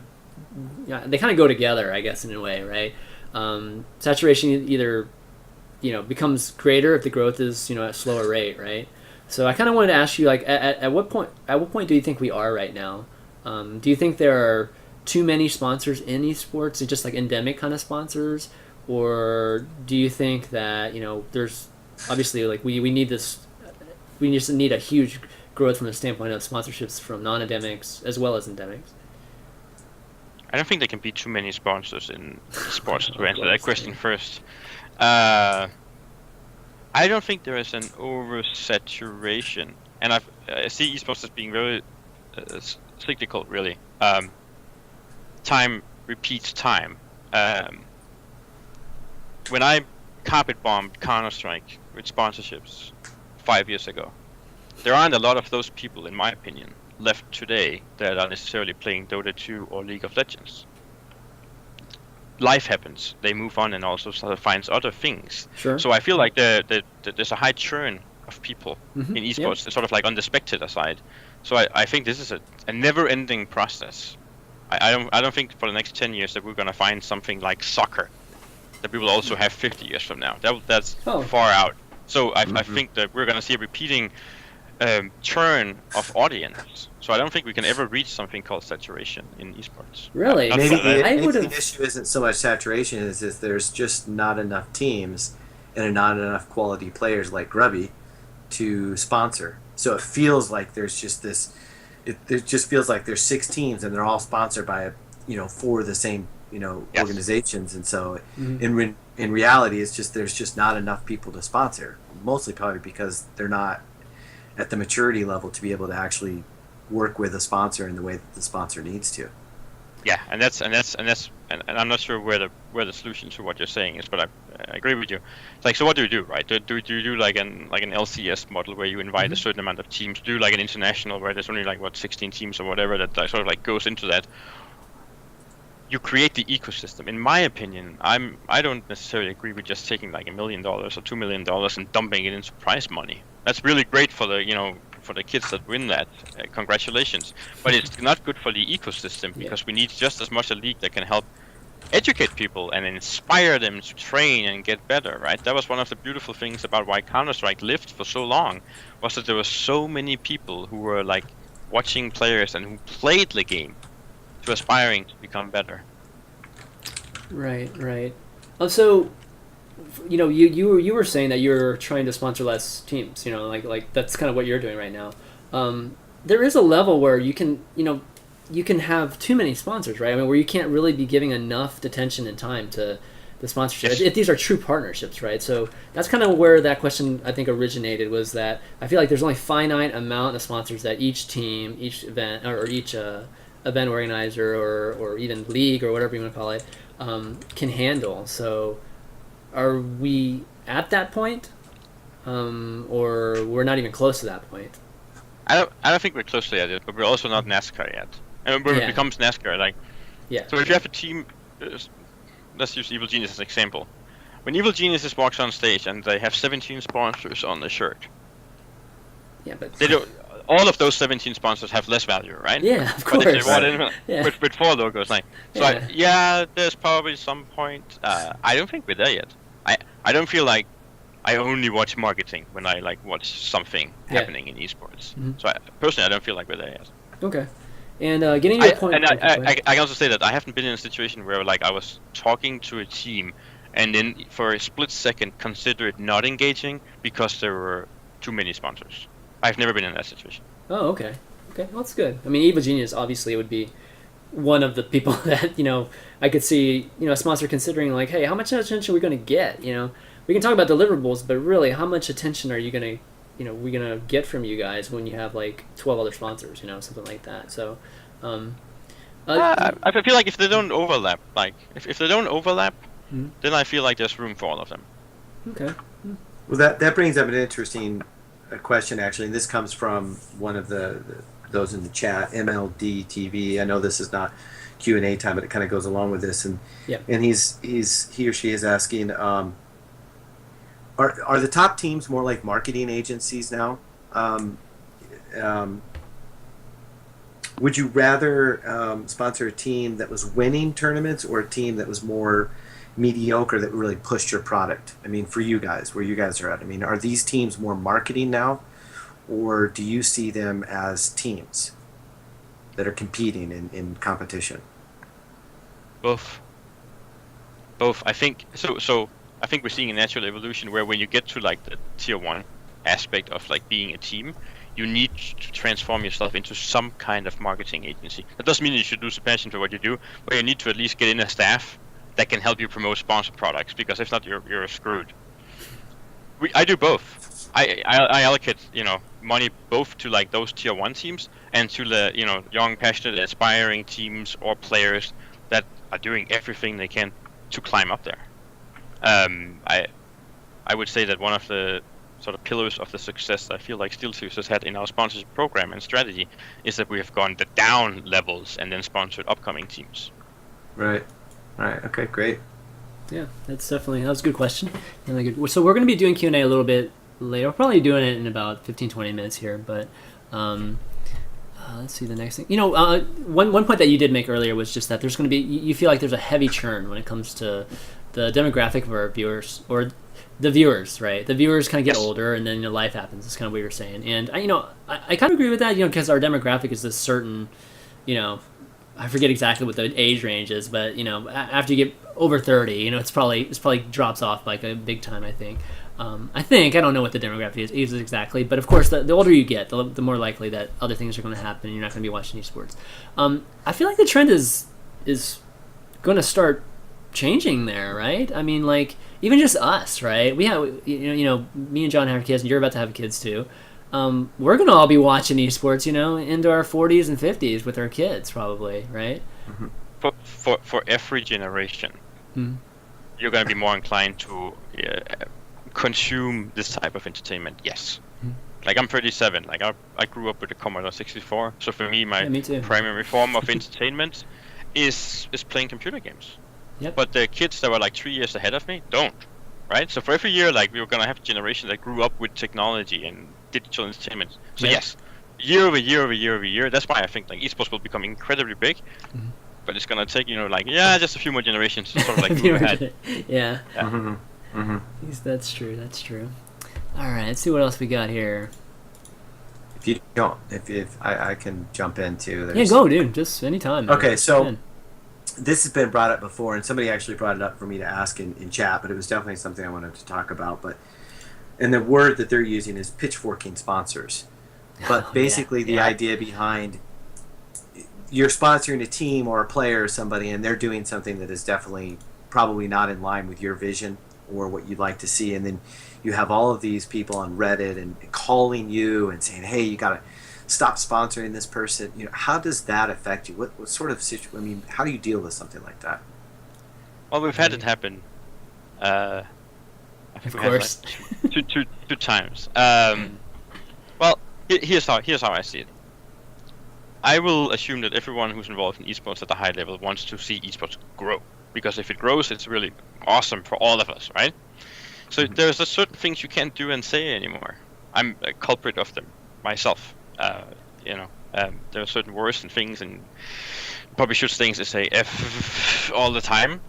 of go together, I guess, in a way, right? Saturation either becomes greater if the growth is at a slower rate, right? So I kind of wanted to ask you, like, at what point do you think we are right now? Do you think there are too many sponsors in esports, just like endemic kind of sponsors, or do you think that there's obviously like we need this, we just need a huge growth from the standpoint of sponsorships from non-endemics as well as endemics? I don't think there can be too many sponsors in esports. To answer that question first, I don't think there is an oversaturation, and I see esports as being very cyclical, really. Time repeats time. When I carpet bombed CounterStrike with sponsorships 5 years ago, there aren't a lot of those people, in my opinion, left today that are necessarily playing Dota 2 or League of Legends. Life happens. They move on and also sort of finds other things. Sure. So I feel like there's a high churn of people in esports, sort of like on the spectator side. So I think this is a never-ending process. I don't think for the next 10 years that we're going to find something like soccer that we will also have 50 years from now. That's far out. So I think that we're going to see a repeating churn of audience. So I don't think we can ever reach something called saturation in esports. Really? Maybe the issue isn't so much saturation as if there's just not enough teams and not enough quality players like Grubby to sponsor. So it feels like there's just this. It just feels like there's 6 teams and they're all sponsored by 4 of the same organizations, and so in reality, it's just there's just not enough people to sponsor. Mostly probably because they're not at the maturity level to be able to actually work with a sponsor in the way that the sponsor needs to. Yeah, and I'm not sure where the solution to what you're saying is, but I agree with you. It's like, so what do you do, right? Do you do like an LCS model where you invite a certain amount of teams? Do like an international where there's only 16 teams or whatever that sort of like goes into that? You create the ecosystem. In my opinion, I don't necessarily agree with just taking like $1 million or $2 million and dumping it into prize money. That's really great for the for the kids that win that. Congratulations. But it's not good for the ecosystem because we need just as much a league that can help educate people and inspire them to train and get better, right? That was one of the beautiful things about why Counter-Strike lived for so long, was that there were so many people who were like watching players and who played the game to aspiring to become better. Right. So, you were saying that you're trying to sponsor less teams. Like that's kind of what you're doing right now. There is a level where you can have too many sponsors, right? I mean, where you can't really be giving enough attention and time to the sponsorship. Yes. If these are true partnerships, right? So that's kind of where that question I think originated, was that I feel like there's only a finite amount of sponsors that each team, each event, or each event organizer or even league or whatever you want to call it can handle. So are we at that point, or we're not even close to that point? I don't think we're close to it, but we're also not NASCAR yet. And when it becomes NASCAR, so if you have a team, let's use Evil Genius as an example. When Evil Geniuses walks on stage and they have 17 sponsors on the shirt, but they don't. All of those 17 sponsors have less value, right? Yeah, of course. But if they with 4 logos, there's probably some point. I don't think we're there yet. I don't feel like I only watch marketing when I watch something happening in esports. So personally, I don't feel like we're there yet. Okay. And getting to your point. And I can also say that I haven't been in a situation where I was talking to a team and then for a split second consider it not engaging because there were too many sponsors. I've never been in that situation. Oh, okay. Well, that's good. I mean, Evil Genius obviously would be one of the people that I could see a sponsor considering, like, hey, how much attention are we going to get? We can talk about deliverables, but really, how much attention are you going to we gonna get from you guys when you have like 12 other sponsors, something like that. So, I feel like if they don't overlap, if they don't overlap, then I feel like there's room for all of them. Okay. Well, that brings up an interesting question, actually, and this comes from one of those in the chat, MLD TV. I know this is not Q&A time, but it kind of goes along with this, and he or she is asking, are the top teams more like marketing agencies now? Would you rather sponsor a team that was winning tournaments or a team that was more mediocre that really pushed your product? I mean, for you guys, where you guys are at, I mean, are these teams more marketing now, or do you see them as teams that are competing in competition? Both. I think so. I think we're seeing a natural evolution where when you get to like the tier 1 aspect of like being a team, you need to transform yourself into some kind of marketing agency. That doesn't mean you should lose a passion for what you do, but you need to at least get in a staff that can help you promote sponsored products, because if not, you're screwed. I do both. I allocate money both to like those tier 1 teams and to the young, passionate, aspiring teams or players that are doing everything they can to climb up there. I would say that one of the sort of pillars of the success I feel like SteelSeries has had in our sponsorship program and strategy is that we have gone the down levels and then sponsored upcoming teams. Right. Okay, great. Yeah, that was a good question. Really good. So we're going to be doing Q&A a little bit later. We're probably doing it in about 15-20 minutes here, but let's see the next thing. One point that you did make earlier was just that there's going to be, you feel like there's a heavy churn when it comes to the demographic of our viewers, or the viewers, right? The viewers kind of get older, and then life happens. That's kind of what you're saying, and I kind of agree with that. Because our demographic is this certain, I forget exactly what the age range is, but after you get over 30, it's probably drops off like a big time. I think I don't know what the demographic is exactly, but of course the older you get, the more likely that other things are going to happen, and you're not going to be watching esports. I feel like the trend is going to start changing there, right? I mean, like, even just us, right? We have, me and John have kids, and you're about to have kids too. We're gonna all be watching esports, into our 40s and 50s with our kids, probably, right? Mm-hmm. For every generation, you're gonna be more inclined to consume this type of entertainment. Yes. Like, I'm 37. Like, I grew up with the Commodore 64, so for me, me too. Primary form of entertainment is playing computer games. Yep. But the kids that were like 3 years ahead of me don't, right? So for every year, like, we're gonna have a generation that grew up with technology and digital entertainment. So yes, year over year. That's why I think like esports will become incredibly big. Mm-hmm. But it's gonna take just a few more generations to sort of like move ahead. Yeah. Mm-hmm. Mm-hmm. That's true. All right, let's see what else we got here. If you don't, if I can jump in too. Yeah, go, dude. Just anytime. Okay, so this has been brought up before, and somebody actually brought it up for me to ask in chat, but it was definitely something I wanted to talk about. And the word that they're using is pitchforking sponsors. But basically the idea behind, you're sponsoring a team or a player or somebody, and they're doing something that is definitely probably not in line with your vision or what you'd like to see. And then you have all of these people on Reddit and calling you and saying, hey, you got to stop sponsoring this person. How does that affect you? What sort of situation? I mean, how do you deal with something like that? Well, we've had it happen. I think of course. Like two times. Well, here's how I see it. I will assume that everyone who's involved in esports at a high level wants to see esports grow, because if it grows, it's really awesome for all of us, right? So there's a certain things you can't do and say anymore. I'm a culprit of them myself. There are certain words and things, and probably should things to say F all the time.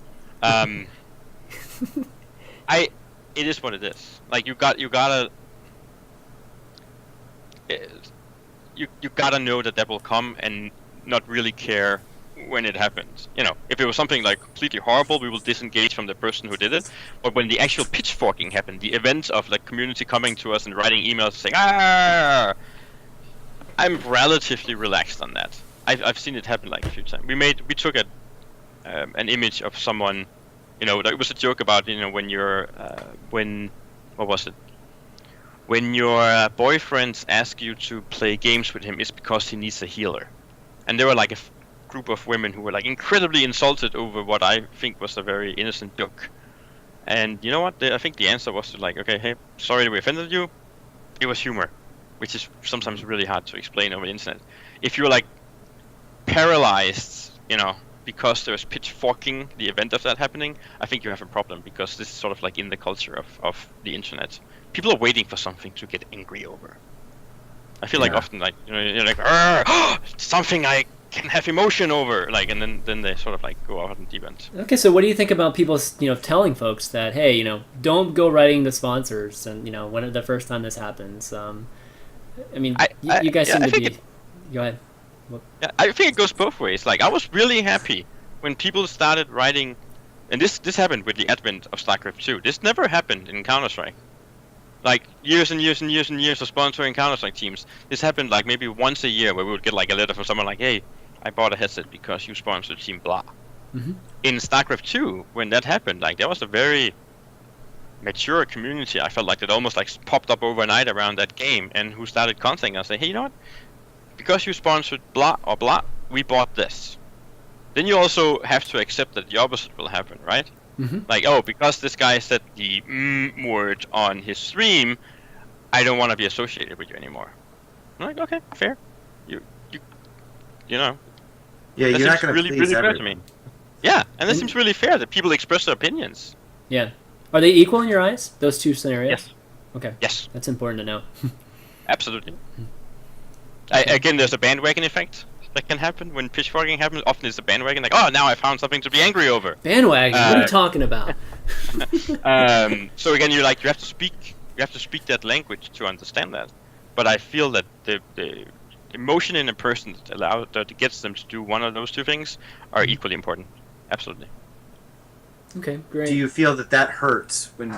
It is what it is. Like, you gotta know that will come, and not really care when it happens. If it was something like completely horrible, we will disengage from the person who did it. But when the actual pitchforking happened, the events of like community coming to us and writing emails saying I'm relatively relaxed on that. I've seen it happen like a few times. We took an image of someone, it was a joke about what was it? When your boyfriend asks you to play games with him, it's because he needs a healer. And there were like a group of women who were like incredibly insulted over what I think was a very innocent joke. And you know what? I think the answer was to like, okay, hey, sorry that we offended you. It was humor, which is sometimes really hard to explain over the internet. If you're like paralyzed, because there's pitchforking the event of that happening, I think you have a problem, because this is sort of like in the culture of the internet. People are waiting for something to get angry over. I feel like often like you're like something I can have emotion over, like, and then they sort of like go out and deep end. Okay, so what do you think about people telling folks that, hey, don't go writing to sponsors, and when the first time this happens? You guys seem to be. Go ahead. Yeah, I think it goes both ways. Like, I was really happy when people started writing, and this happened with the advent of StarCraft 2. This never happened in CounterStrike. Like, years and years and years and years of sponsoring CounterStrike teams. This happened like maybe once a year, where we would get like a letter from someone like, hey, I bought a headset because you sponsored Team Blah. Mm-hmm. In StarCraft 2, when that happened, like, there was a very mature community. I felt like it almost like popped up overnight around that game, and who started contacting us, saying, hey, you know what? Because you sponsored blah or blah, we bought this. Then you also have to accept that the opposite will happen, right? Mm-hmm. Like, oh, because this guy said the word on his stream, I don't want to be associated with you anymore. I'm like, okay, fair. You know. Yeah, you're not going to really fair to me. Yeah, and that seems really fair that people express their opinions. Yeah. Are they equal in your eyes, those two scenarios? Yes. Okay. Yes. That's important to know. Absolutely. Again, there's a bandwagon effect that can happen when pitchforking happens. Often it's a bandwagon, like, oh, now I found something to be angry over. Bandwagon? What are you talking about? So again, you have to speak that language to understand that. But I feel that the emotion in a person that gets them to do one of those two things are equally important. Absolutely. Okay, great. Do you feel that hurts when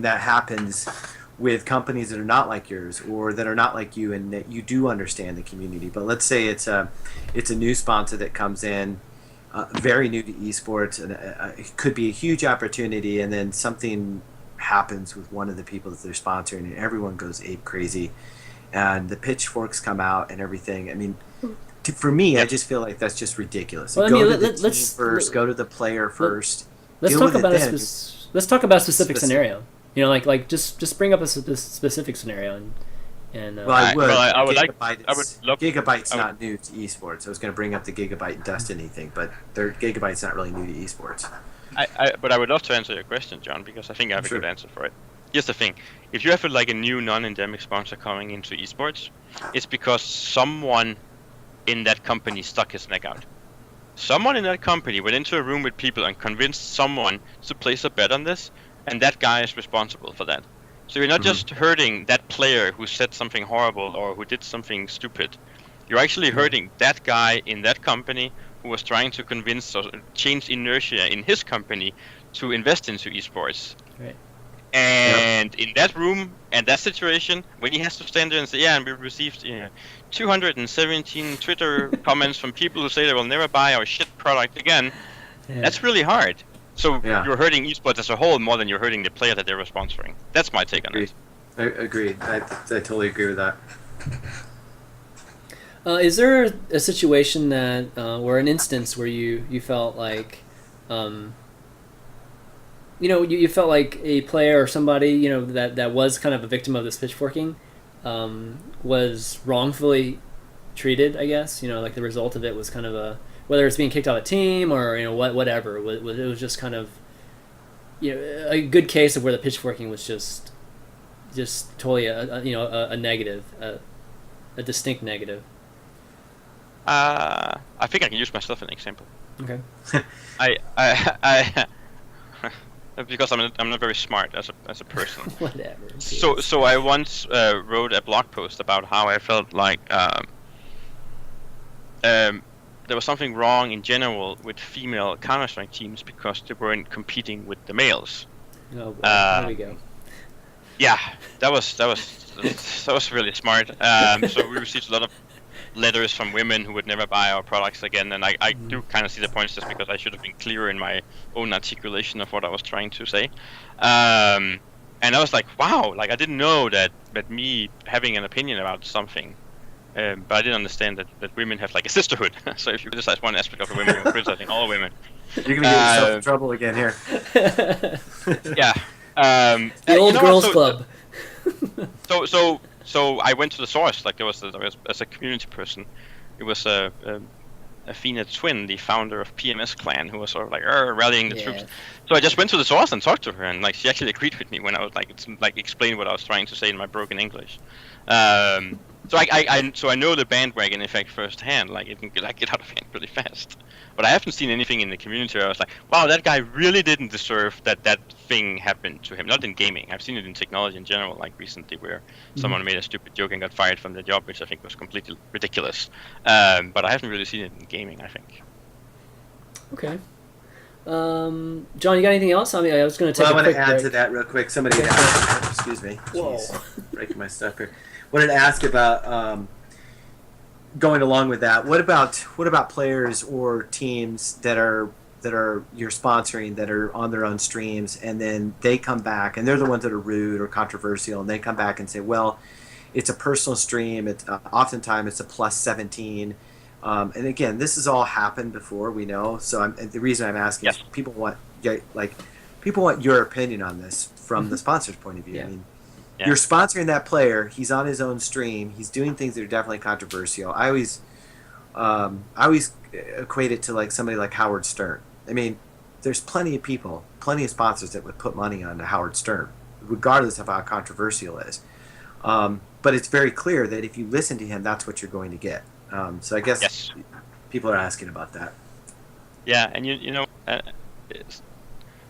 that happens with companies that are not like yours, or that are not like you, and that you do understand the community? But let's say it's a new sponsor that comes in, very new to esports, and it could be a huge opportunity, and then something happens with one of the people that they're sponsoring, and everyone goes ape crazy, and the pitchforks come out and everything. I mean, for me, I just feel like that's just ridiculous. Well, go to the team first, go to the player first. Let's talk about a specific scenario. Like just bring up a specific scenario, and well, I would love. Gigabyte's not new to esports. I was going to bring up the Gigabyte Destiny thing, but Gigabyte's not really new to esports. But I would love to answer your question, John, because I think I have a good answer for it. Here's the thing: if you have a new non-endemic sponsor coming into esports, it's because someone in that company stuck his neck out. Someone in that company went into a room with people and convinced someone to place a bet on this, and that guy is responsible for that. So you're not just hurting that player who said something horrible or who did something stupid. You're actually hurting that guy in that company who was trying to convince or change inertia in his company to invest into esports. Right. And in that room and that situation, when he has to stand there and say, yeah, and we received 217 Twitter comments from people who say they will never buy our shit product again, that's really hard. So you're hurting esports as a whole more than you're hurting the player that they were sponsoring. That's my take on it. Agreed. I totally agree with that. Is there a situation that, or an instance where you felt like, you felt like a player or somebody, that was kind of a victim of this pitchforking, was wrongfully treated, I guess, like the result of it was kind of whether it's being kicked out of a team or whatever, it was just kind of a good case of where the pitchforking was just totally a negative, a distinct negative. I think I can use myself as an example. Okay. I because I'm not very smart as a person. Whatever. So I once wrote a blog post about how I felt like there was something wrong in general with female CounterStrike teams because they weren't competing with the males. Oh, boy. There we go. Yeah, that was really smart. So we received a lot of letters from women who would never buy our products again, and I do kind of see the points just because I should have been clearer in my own articulation of what I was trying to say. And I was like, wow, like I didn't know that me having an opinion about something, but I didn't understand that women have like a sisterhood. So if you criticize one aspect of the women, you're criticizing all women. You're gonna get yourself in trouble again here. Yeah. The old girls club. So I went to the source. Like there was as a community person, it was Athena Twin, the founder of PMS Clan, who was sort of like rallying the troops. So I just went to the source and talked to her, and like she actually agreed with me when I was like explain what I was trying to say in my broken English. So I know the bandwagon effect firsthand. Like it can get out of hand really fast. But I haven't seen anything in the community where I was like, wow, that guy really didn't deserve that thing happened to him. Not in gaming. I've seen it in technology in general, like recently where someone made a stupid joke and got fired from their job, which I think was completely ridiculous. But I haven't really seen it in gaming, I think. Okay. John, you got anything else? I mean, I was going to take I want to add break. to that real quick. Somebody asked, excuse me. Whoa. Jeez, breaking my stuff here. Wanted to ask about going along with that. What about players or teams that are you're sponsoring that are on their own streams, and then they come back and they're the ones that are rude or controversial, and they come back and say, well, it's a personal stream. It's oftentimes it's a plus 17. And again, this has all happened before, we know. So the reason I'm asking is people want your opinion on this from the sponsor's point of view. Yeah. I mean, you're sponsoring that player. He's on his own stream. He's doing things that are definitely controversial. I always equate it to like somebody like Howard Stern. I mean, there's plenty of sponsors that would put money on Howard Stern, regardless of how controversial it is. But it's very clear that if you listen to him, that's what you're going to get. So I guess people are asking about that. Yeah, and you know,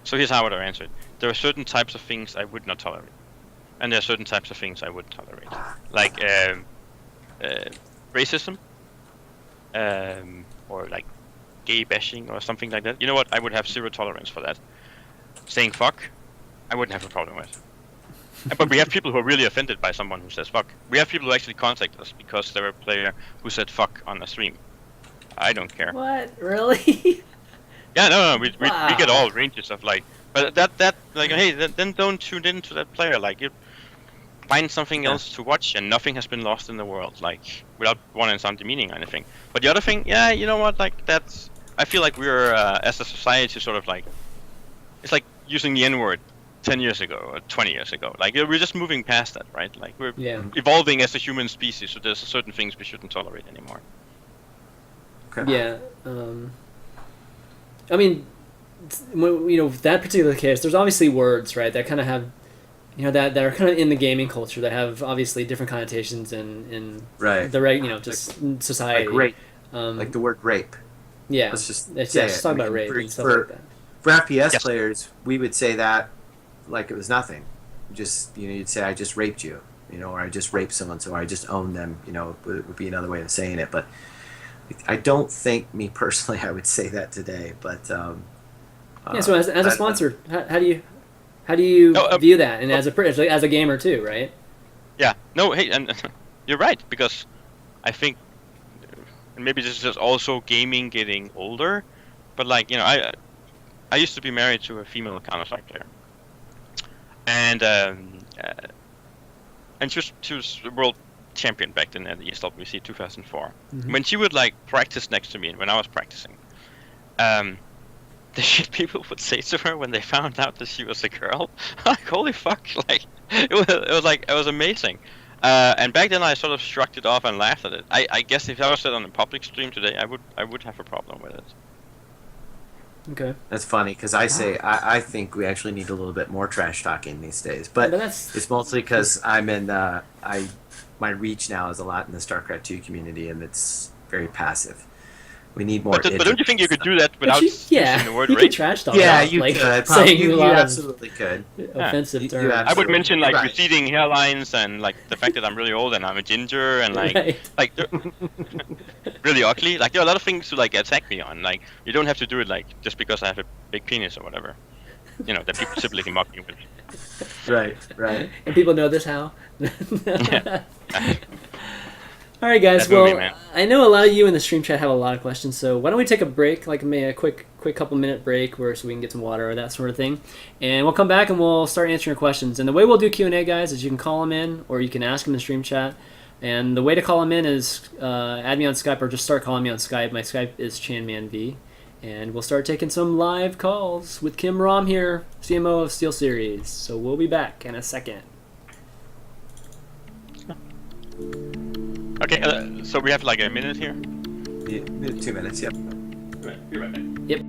so here's how I would answer it. There are certain types of things I would not tolerate, and there are certain types of things I would tolerate, like racism, or like gay bashing or something like that. You know what? I would have zero tolerance for that. Saying fuck, I wouldn't have a problem with. But we have people who are really offended by someone who says fuck. We have people who actually contact us because they're a player who said fuck on a stream. I don't care. What? Really? Yeah, no. We get all ranges of like, but that like, hey, then don't tune into that player. Like, you find something else to watch, and nothing has been lost in the world. Like, without wanting to sound demeaning or anything. But the other thing, yeah, you know what? Like, that's. I feel like we're as a society sort of like, it's like using the N-word 10 years ago or 20 years ago. Like, we're just moving past that, right? Like, we're evolving as a human species, so there's certain things we shouldn't tolerate anymore. Okay. Yeah. I mean, you know, that particular case, there's obviously words, right, that kind of have, you know, that are kind of in the gaming culture that have obviously different connotations in just in society. Like rape. Like the word rape. Yeah. Let's talk about rape and stuff like that. For FPS players, we would say that like it was nothing. Just, you know, you'd say, I just raped you, you know, or I just raped someone, so I just owned them, you know, would be another way of saying it. But I don't think, me personally, I would say that today. But so as a sponsor, how do you view that, and as a gamer too, right? Yeah. No. Hey, and you're right, because I think maybe this is just also gaming getting older, but like, you know, I used to be married to a female CounterStrike player, and she was a world champion back then at the SWC 2004. Mm-hmm. When she would like practice next to me, and when I was practicing, the shit people would say to her when they found out that she was a girl, like holy fuck, like it was amazing. And back then I sort of shrugged it off and laughed at it. I guess if I was on a public stream today, I would have a problem with it. Okay. That's funny, because I think we actually need a little bit more trash talking these days. But it's mostly because I'm in my reach now is a lot in the StarCraft 2 community, and it's very passive. We need more. But don't you think you could do that without using the word rape? Could trash talk. Yeah, you could. Saying you absolutely could. Offensive terms. I would mention like receding hairlines and like the fact that I'm really old and I'm a ginger and like really ugly. Like there are a lot of things to like attack me on. Like you don't have to do it like just because I have a big penis or whatever. You know, that people simply mock me with. Right. And people know this how. Yeah. All All right, guys. That movie, Well, man. I know a lot of you in the stream chat have a lot of questions, so why don't we take a break, like maybe a quick couple minute break, where so we can get some water or that sort of thing, and we'll come back and we'll start answering your questions. And the way we'll do Q&A, guys, is you can call them in or you can ask them in the stream chat. And the way to call them in is add me on Skype or just start calling me on Skype. My Skype is ChanManV. And we'll start taking some live calls with Kim Rom here, CMO of SteelSeries. So we'll be back in a second. Okay, so we have like a minute here. Yeah, 2 minutes. Yep. Right, be right back. Yep.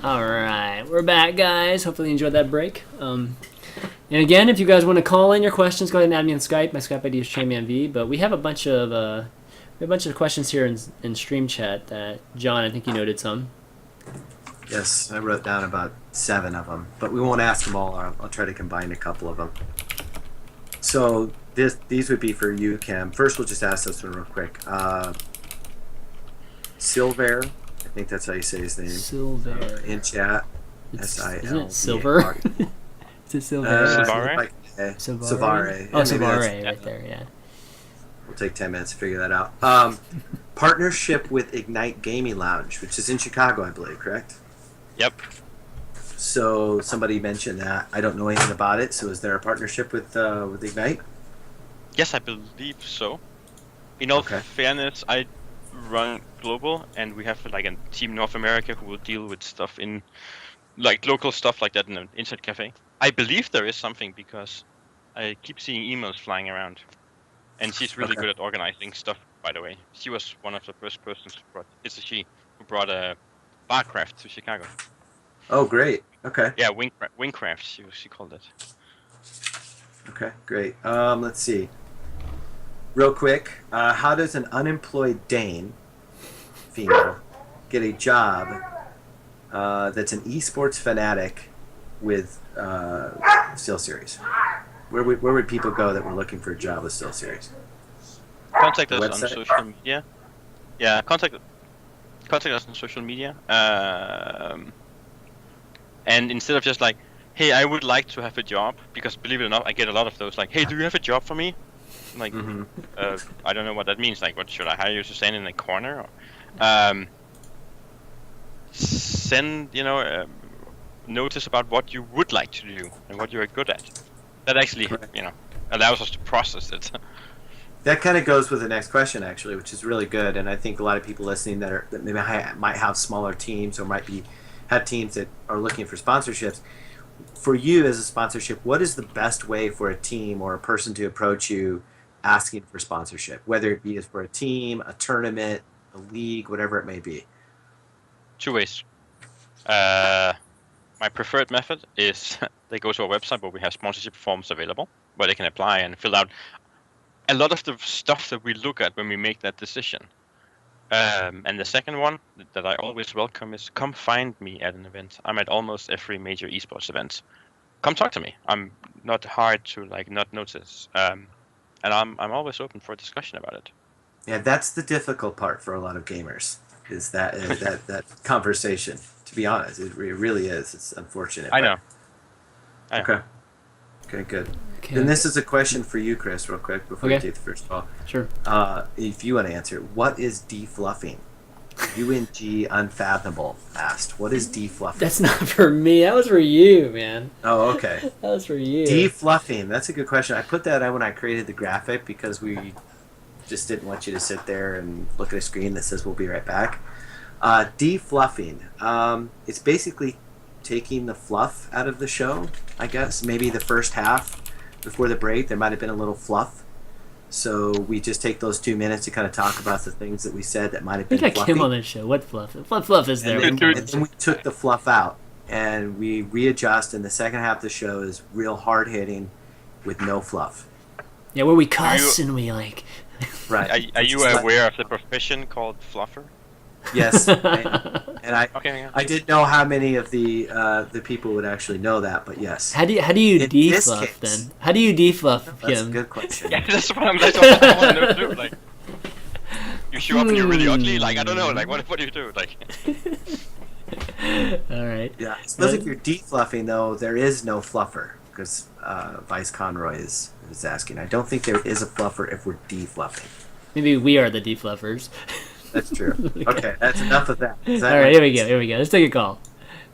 Alright, we're back, guys. Hopefully you enjoyed that break. And again, if you guys want to call in your questions, go ahead and add me on Skype. My Skype ID is ChanManV. But we have a bunch of questions here in stream chat that John, I think you noted some. Yes, I wrote down about 7 of them, but we won't ask them all. I'll try to combine a couple of them. So these would be for you, Kim. First, we'll just ask this one real quick. Silver, I think that's how you say his name. Silver. In chat. Isn't it Silver? Is it Silver? Silvare? Savare. Oh, Savare, right there, yeah. We'll take 10 minutes to figure that out. Partnership with Ignite Gaming Lounge, which is in Chicago, I believe, correct? Yep. So somebody mentioned that. I don't know anything about it. So is there a partnership with Ignite? Yes, I believe so. In all Okay. fairness, I run global, and we have like a team North America who will deal with stuff in like local stuff like that in an internet cafe. I believe there is something because I keep seeing emails flying around, and she's really Okay. good at organizing stuff. By the way, she was one of the first persons who brought a Barcraft to Chicago. Oh, great. Okay. Yeah, Wingcraft. She called it. Okay, great. Let's see. Real quick, how does an unemployed Dane, female, get a job that's an eSports fanatic with SteelSeries? Where would people go that were looking for a job with SteelSeries? Contact The us on website? social media. Yeah, contact us on social media. And instead of just like, hey, I would like to have a job, because believe it or not, I get a lot of those like, hey, do you have a job for me? I'm like, I don't know what that means. Like, what should I hire you to stand in a corner? Or, send notice about what you would like to do and what you're good at. That actually allows us to process it. That kind of goes with the next question, actually, which is really good. And I think a lot of people listening that maybe might have smaller teams or have teams that are looking for sponsorships. For you as a sponsorship, what is the best way for a team or a person to approach you asking for sponsorship, whether it be as for a team, a tournament, a league, whatever it may be? 2 ways. My preferred method is they go to our website where we have sponsorship forms available, where they can apply and fill out a lot of the stuff that we look at when we make that decision. And the second one that I always welcome is come find me at an event. I'm at almost every major esports event. Come talk to me. I'm not hard to not notice. And I'm always open for a discussion about it. Yeah, that's the difficult part for a lot of gamers, is that conversation. To be honest, it really is. It's unfortunate. I know. Okay, good. Okay. Then this is a question for you, Chris, real quick, before you take the first call. Sure. If you want to answer, what is defluffing? UNG Unfathomable asked, what is defluffing? That's not for me. That was for you, man. Oh, okay. That was for you. Defluffing. That's a good question. I put that out when I created the graphic because we just didn't want you to sit there and look at a screen that says we'll be right back. Defluffing. It's basically taking the fluff out of the show, I guess. Maybe the first half before the break, there might have been a little fluff. So we just take those 2 minutes to kind of talk about the things that we said that might have been fluffy. We got fluffy. Kim on this show. What fluff? What fluff is there? And then we took the fluff out and we readjust, and the second half of the show is real hard hitting with no fluff. Yeah, where we cuss and we like. Right. Are you aware of the profession called fluffer? Yes. I Okay. didn't know how many of the people would actually know that, but yes. How do you defluff then? How do you defluff, Kim? That's a good question. Yeah, that's what I want to know too. Like, you show up and you're really ugly. Like, I don't know. Like, what do you do? Like. All right. Yeah. I suppose if you're defluffing, though, there is no fluffer, because Vice Conroy is asking. I don't think there is a fluffer if we're defluffing. Maybe we are the defluffers. That's true. Okay, that's enough of that. All right, here we go. Let's take a call.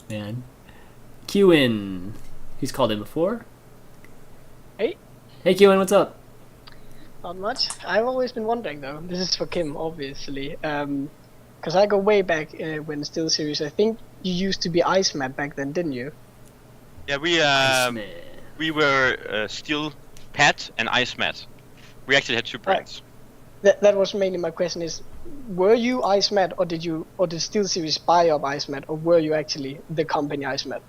Man. Q in. Who's called in before? Hey. Hey, Q in, what's up? Not much. I've always been wondering, though. This is for Kim, obviously. Because I go way back when SteelSeries. I think you used to be Icemat back then, didn't you? Yeah, we were Steel Pat and Icemat. We actually had 2 brands. That was mainly my question: is were you Icemat, or did SteelSeries buy up Icemat, or were you actually the company Icemat?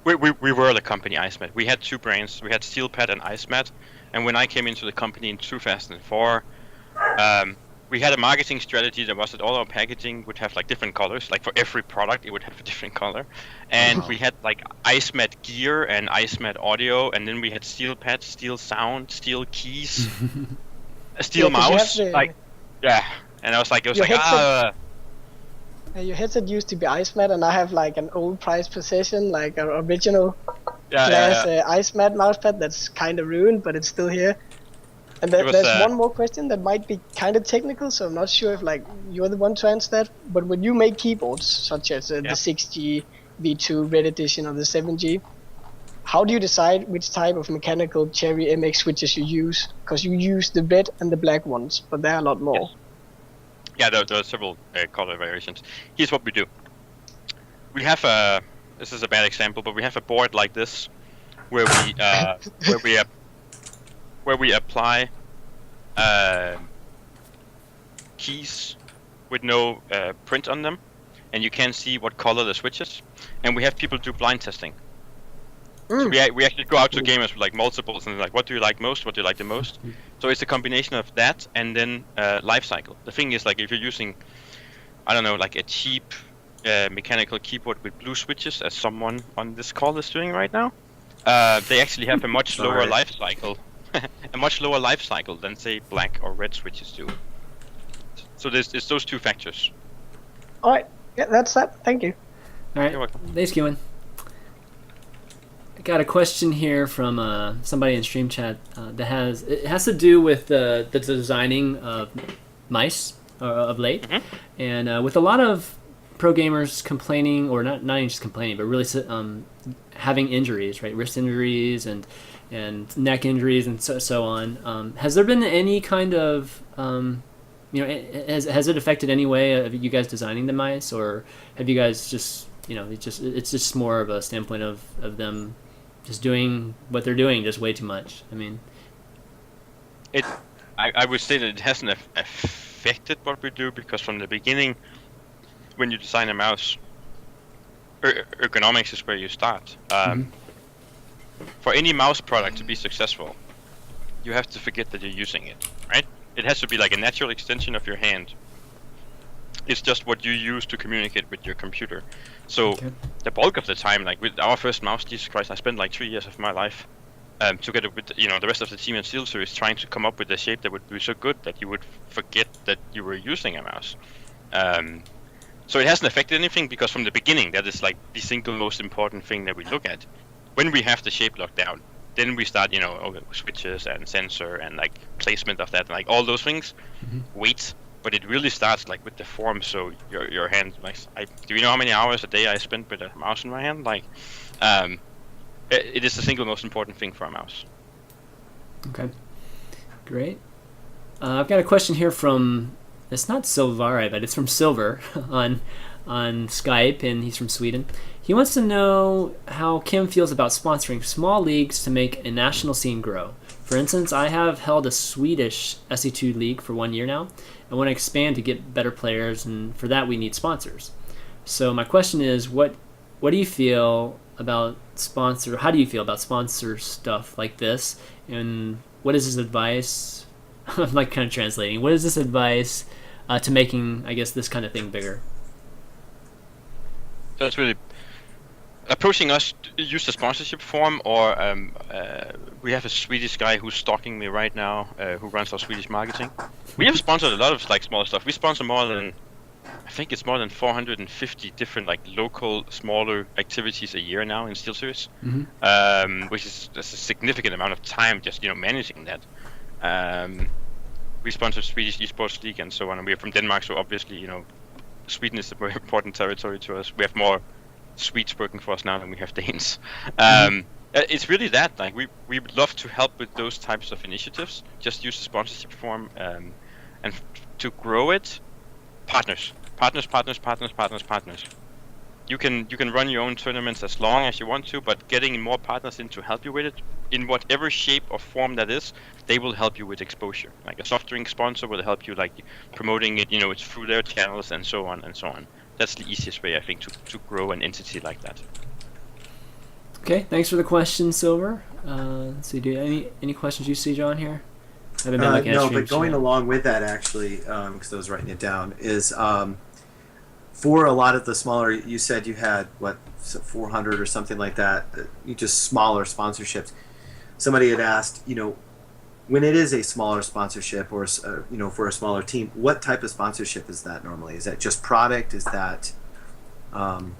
We were the company Icemat. We had 2 brands. We had SteelPad and Icemat. And when I came into the company in 2004, we had a marketing strategy that was that all our packaging would have like different colors. Like for every product, it would have a different color. And we had like Icemat gear and Icemat audio, and then we had SteelPad, Steel Sound, Steel Keys, a Steel mouse. And I was like, your headset used to be Icemat, and I have like an old prized possession, like an original glass Icemat mousepad that's kind of ruined, but it's still here. And there's one more question that might be kind of technical, so I'm not sure if like you're the one to answer that. But when you make keyboards, such as the 6G, V2, Red Edition, or the 7G, how do you decide which type of mechanical Cherry MX switches you use? Because you use the red and the black ones, but there are a lot more. Yes. Yeah, there are several color variations. Here's what we do. We have this is a bad example, but we have a board like this, where we apply keys with no print on them, and you can see what color the switch is. And we have people do blind testing. So we actually go out to gamers with like multiples and like, what do you like most? What do you like the most? So it's a combination of that and then life cycle. The thing is, like, if you're using, I don't know, like a cheap mechanical keyboard with blue switches, as someone on this call is doing right now, they actually have a much lower life cycle, than say black or red switches do. So it's those 2 factors. All right, yeah, that's that. Thank you. All right, you're welcome. Thanks, Kewan. I got a question here from somebody in stream chat that has to do with the designing of mice of late, and with a lot of pro gamers complaining, or not even just complaining, but really having injuries, right? Wrist injuries and neck injuries and so on. Has there been any kind of has it affected any way of you guys designing the mice, or have you guys just it's just more of a standpoint of them just doing what they're doing just way too much? I mean, I would say that it hasn't affected what we do, because from the beginning, when you design a mouse, ergonomics is where you start. For any mouse product to be successful, you have to forget that you're using it, right? It has to be like a natural extension of your hand. It's just what you use to communicate with your computer. So the bulk of the time, like with our first mouse, Jesus Christ, I spent like 3 years of my life together with the rest of the team at SteelSeries trying to come up with a shape that would be so good that you would forget that you were using a mouse. So it hasn't affected anything, because from the beginning, that is like the single most important thing that we look at. When we have the shape locked down, then we start, switches and sensor and like placement of that, and like all those things. Weight, but it really starts like with the form. So your hand, like, do you know how many hours a day I spent with a mouse in my hand? Like, it is the single most important thing for a mouse. Okay, great. I've got a question here from, it's not Silvari, but it's from Silver on Skype, and he's from Sweden. He wants to know how Kim feels about sponsoring small leagues to make a national scene grow. For instance, I have held a Swedish SE2 league for 1 year now, and want to expand to get better players, and for that we need sponsors. So my question is, what do you feel about how do you feel about sponsor stuff like this, and what is his advice? I'm like kind of translating. What is this advice to making, I guess, this kind of thing bigger? So it's really approaching us to use the sponsorship form, or we have a Swedish guy who's stalking me right now, who runs our Swedish marketing. We have sponsored a lot of like small stuff. We sponsor more than 450 different like local smaller activities a year now in SteelSeries, which is just a significant amount of time just managing that. We sponsor Swedish eSports League and so on, and we are from Denmark, so obviously Sweden is a very important territory to us. We have more Swedes working for us now than we have Danes. It's really that, like, we would love to help with those types of initiatives. Just use the sponsorship form, and to grow it, partners. You can run your own tournaments as long as you want to, but getting more partners in to help you with it, in whatever shape or form that is, they will help you with exposure. Like a soft drink sponsor will help you, like, promoting it, it's through their channels and so on and so on. That's the easiest way, I think, to grow an entity like that. Okay, thanks for the question, Silver. Let's see, any questions you see, John, here? No, but going along with that, actually, because I was writing it down, is for a lot of the smaller, you said you had, 400 or something like that, just smaller sponsorships. Somebody had asked, when it is a smaller sponsorship or, for a smaller team, what type of sponsorship is that normally? Is that just product? Is that some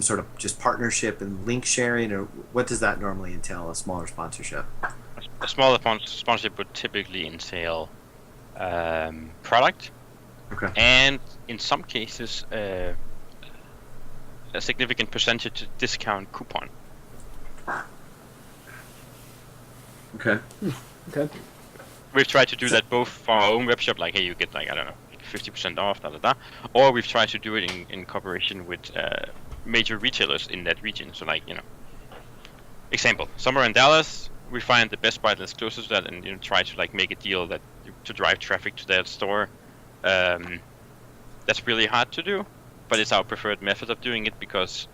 sort of just partnership and link sharing? Or what does that normally entail, a smaller sponsorship? A smaller sponsorship would typically entail product, and in some cases a significant percentage discount coupon. Okay. Okay. We've tried to do that both for our own webshop, like, hey, you get 50% off, or we've tried to do it in cooperation with major retailers in that region. So, example, somewhere in Dallas, we find the Best Buy that's closest to that, and try to make a deal to drive traffic to that store. That's really hard to do, but it's our preferred method of doing it, because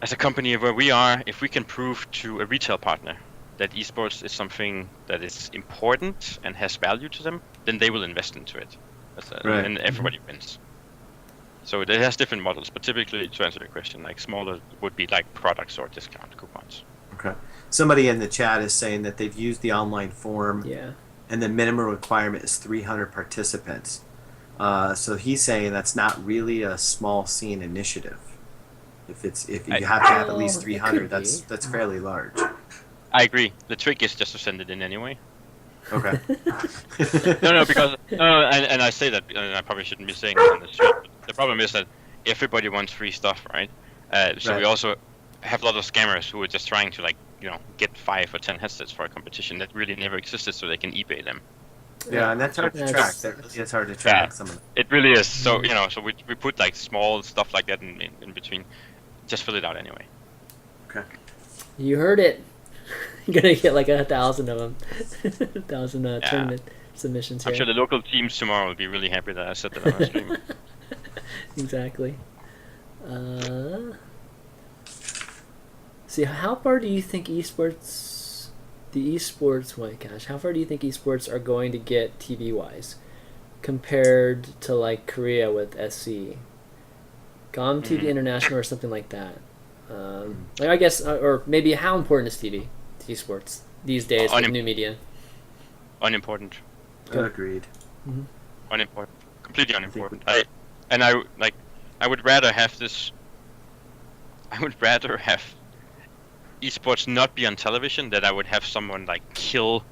as a company where we are, if we can prove to a retail partner that esports is something that is important and has value to them, then they will invest into it. And everybody wins. So it has different models, but typically, to answer the question, smaller would be products or discount coupons. Okay. Somebody in the chat is saying that they've used the online form, and the minimum requirement is 300 participants. So he's saying that's not really a small scene initiative. If you have to have at least 300, that's fairly large. I agree. The trick is just to send it in anyway. Okay. No, because and I say that, and I probably shouldn't be saying this on the street. the problem is that everybody wants free stuff, right? So Right. we also have a lot of scammers who are just trying to get 5 or 10 headsets for a competition that really never existed, so they can eBay them. Yeah, and that's hard to track. That really is hard to track. Some of them. It really is. So so we put like small stuff like that in between, just fill it out anyway. Okay. You heard it. You're gonna get like 1,000 of them. 1,000 tournament submissions here. I'm sure the local teams tomorrow will be really happy that I said that on our stream. Exactly. See, how far do you think esports, how far do you think esports are going to get TV-wise compared to like Korea with SC? GOM TV International or something like that. Like I guess, or maybe how important is TV to esports these days with new media? Unimportant. Agreed. Unimportant. Completely unimportant. I would rather have this. I would rather have esports not be on television than I would have someone like kill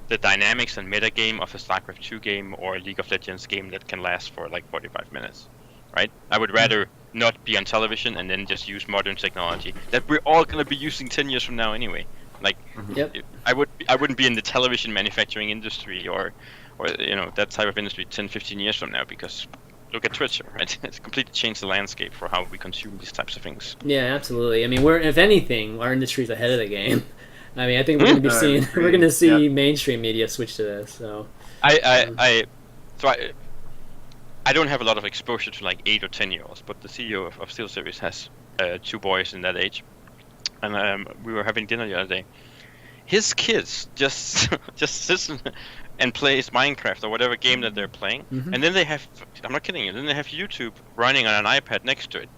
the dynamics and meta game of a StarCraft 2 game or a League of Legends game that can last for like 45 minutes. Right? I would rather not be on television and then just use modern technology that we're all going to be using 10 years from now anyway. Like, I wouldn't be in the television manufacturing industry or that type of industry 10, 15 years from now, because look at Twitch, right? It's completely changed the landscape for how we consume these types of things. Yeah, absolutely. I mean, if anything, our industry's ahead of the game. I mean, I think we're going to see mainstream media switch to this. So I don't have a lot of exposure to like 8 or 10 year olds, but the CEO of SteelSeries has 2 boys in that age, and we were having dinner the other day. His kids just sit and plays Minecraft or whatever game that they're playing, and then they have, I'm not kidding you, then they have YouTube running on an iPad next to it,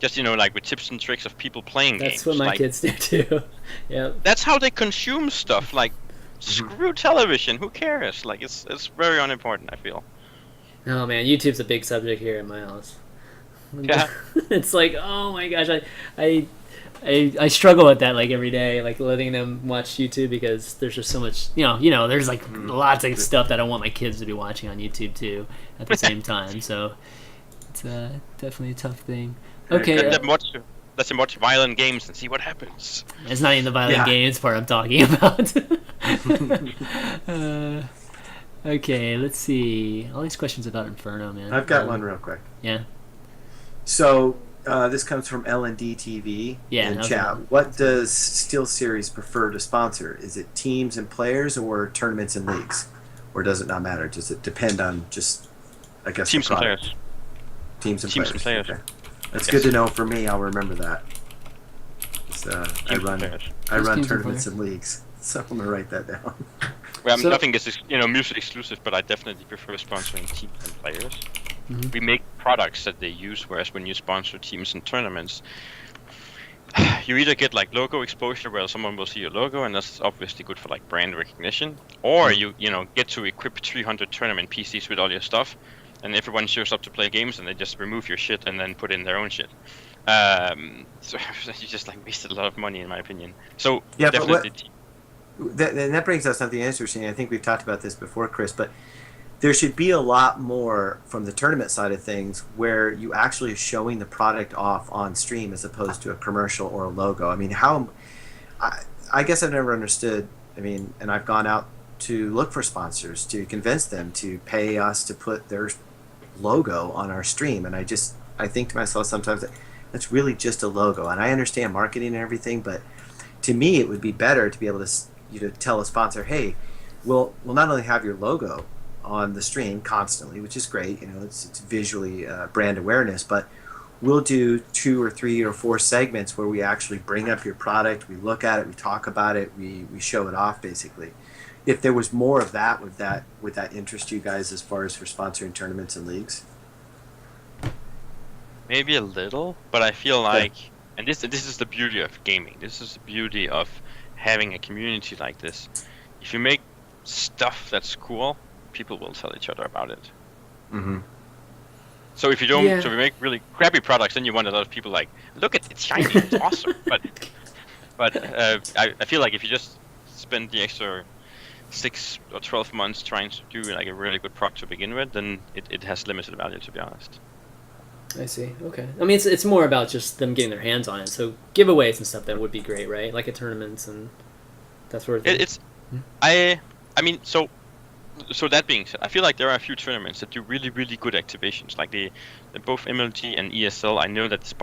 just like with tips and tricks of people playing games. That's what my kids do too. Yeah. That's how they consume stuff. Like, screw television. Who cares? Like, it's very unimportant, I feel. Oh man, YouTube's a big subject here in my house. Yeah. It's like, oh my gosh, I struggle with that like every day, like letting them watch YouTube, because there's just so much, there's like lots of stuff that I want my kids to be watching on YouTube too at the same time. So it's definitely a tough thing. Okay. Let's watch violent games and see what happens. It's not even the violent games part I'm talking about. Okay, let's see. All these questions about Inferno, man. I've got one real quick. Yeah. So this comes from L&D TV in chat. What does SteelSeries prefer to sponsor? Is it teams and players or tournaments and leagues? Or does it not matter? Does it depend on just, I guess, teams and players? Teams and players. Okay. That's good to know for me. I'll remember that. I run tournaments and leagues, so I'm gonna write that down. Well, nothing is mutually exclusive, but I definitely prefer sponsoring teams and players. We make products that they use, whereas when you sponsor teams and tournaments, you either get like logo exposure where someone will see your logo, and that's obviously good for like brand recognition, or you get to equip 300 tournament PCs with all your stuff, and everyone shows up to play games, and they just remove your shit and then put in their own shit. So you just like wasted a lot of money, in my opinion. So yeah, definitely. That brings us something interesting. I think we've talked about this before, Chris, but there should be a lot more from the tournament side of things where you actually are showing the product off on stream as opposed to a commercial or a logo. I mean, I guess I've never understood. I mean, and I've gone out to look for sponsors to convince them to pay us to put their logo on our stream, and I think to myself sometimes that that's really just a logo. And I understand marketing and everything, but to me it would be better to be able to tell a sponsor, hey, we'll not only have your logo on the stream constantly, which is great, it's visually brand awareness, but we'll do 2 or 3 or 4 segments where we actually bring up your product, we look at it, we talk about it, we show it off, basically. If there was more of that, would that interest you guys as far as for sponsoring tournaments and leagues? Maybe a little, but I feel like, and this is the beauty of gaming, this is the beauty of having a community like this. If you make stuff that's cool, people will tell each other about it. So if you don't, so we make really crappy products, then you want a lot of people like, look at it's shiny, it's awesome. But I feel like if you just spend the extra 6 or 12 months trying to do like a really good product to begin with, then it has limited value, to be honest. I see. Okay. I mean, it's more about just them getting their hands on it. So giveaways and stuff that would be great, right? Like at tournaments and that sort of thing. I mean, so that being said, I feel like there are a few tournaments that do really, really good activations, like the both MLG and ESL. I know that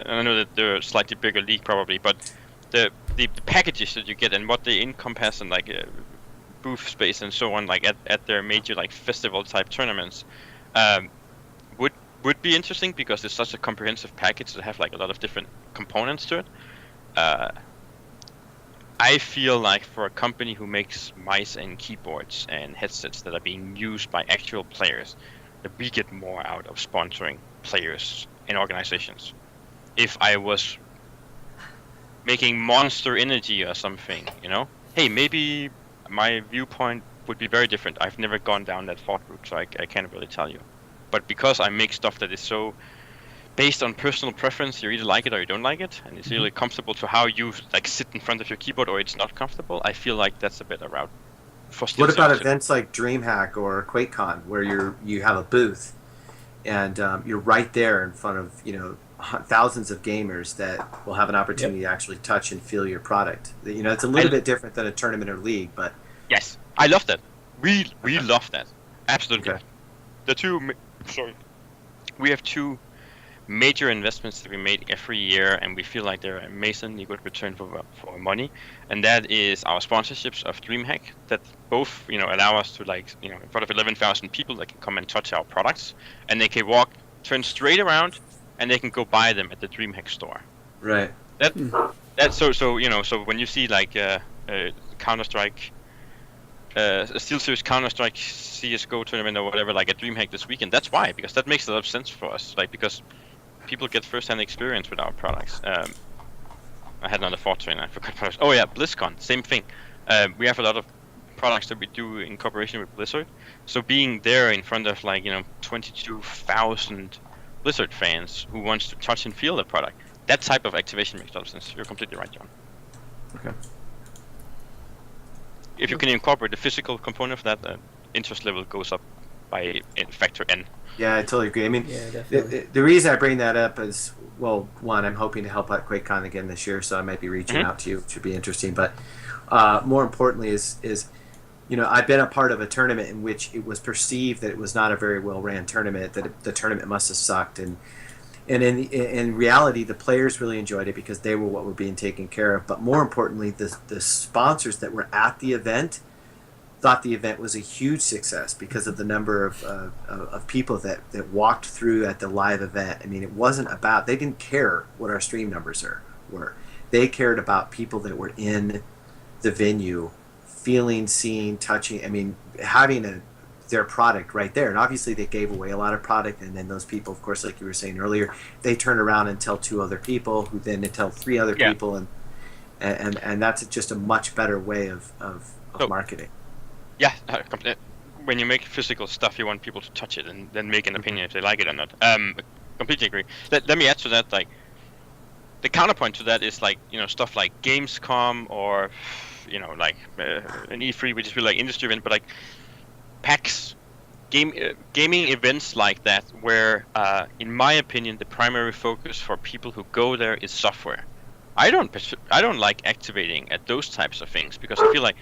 I know that they're a slightly bigger league probably, but the packages that you get and what they encompass and like booth space and so on, like at their major like festival type tournaments, would be interesting because it's such a comprehensive package that have like a lot of different components to it. I feel like for a company who makes mice and keyboards and headsets that are being used by actual players, that we get more out of sponsoring players and organizations. If I was making Monster Energy or something, hey, maybe my viewpoint would be very different. I've never gone down that thought route, so I can't really tell you. But because I make stuff that is so based on personal preference, you either like it or you don't like it, and it's really comfortable to how you like sit in front of your keyboard, or it's not comfortable. I feel like that's a better route for SteelSeries. What about events like DreamHack or QuakeCon, where you have a booth and you're right there in front of thousands of gamers that will have an opportunity to actually touch and feel your product? It's a little bit different than a tournament or league, but yes, I love that. We love that. Absolutely. Okay. We have two major investments that we make every year, and we feel like they're amazingly good return for money, and that is our sponsorships of DreamHack that both allow us to in front of 11,000 people that can come and touch our products, and they can turn straight around and they can go buy them at the DreamHack store. Right. That's so when you see like CounterStrike, SteelSeries CounterStrike CS:GO tournament or whatever, like a DreamHack this weekend, that's why, because that makes a lot of sense for us, like because people get first-hand experience with our products. I had another thought train, I forgot what I was. Oh yeah, BlizzCon, same thing. We have a lot of products that we do in cooperation with Blizzard, so being there in front of 22,000 Blizzard fans who wants to touch and feel the product, that type of activation makes a lot of sense. You're completely right, John. Okay. If you can incorporate the physical component of that, the interest level goes up by factor N. Yeah, I totally agree. I mean, the reason I bring that up is, well, one, I'm hoping to help out QuakeCon again this year, so I might be reaching out to you, which should be interesting. But more importantly is I've been a part of a tournament in which it was perceived that it was not a very well-ran tournament, that the tournament must have sucked. And in reality, the players really enjoyed it because they were what were being taken care of. But more importantly, the sponsors that were at the event thought the event was a huge success because of the number of people that walked through at the live event. I mean, it wasn't about, they didn't care what our stream numbers were. They cared about people that were in the venue, feeling, seeing, touching, I mean, having their product right there. And obviously they gave away a lot of product, and then those people, of course, like you were saying earlier, they turn around and tell 2 other people, who then tell 3 other people, and that's just a much better way of marketing. Yeah, when you make physical stuff, you want people to touch it and then make an opinion if they like it or not. Completely agree. Let me add to that, like, the counterpoint to that is stuff like Gamescom or an E3, which is really like industry event, but like PAX, gaming events like that, where in my opinion the primary focus for people who go there is software. I don't like activating at those types of things because I feel like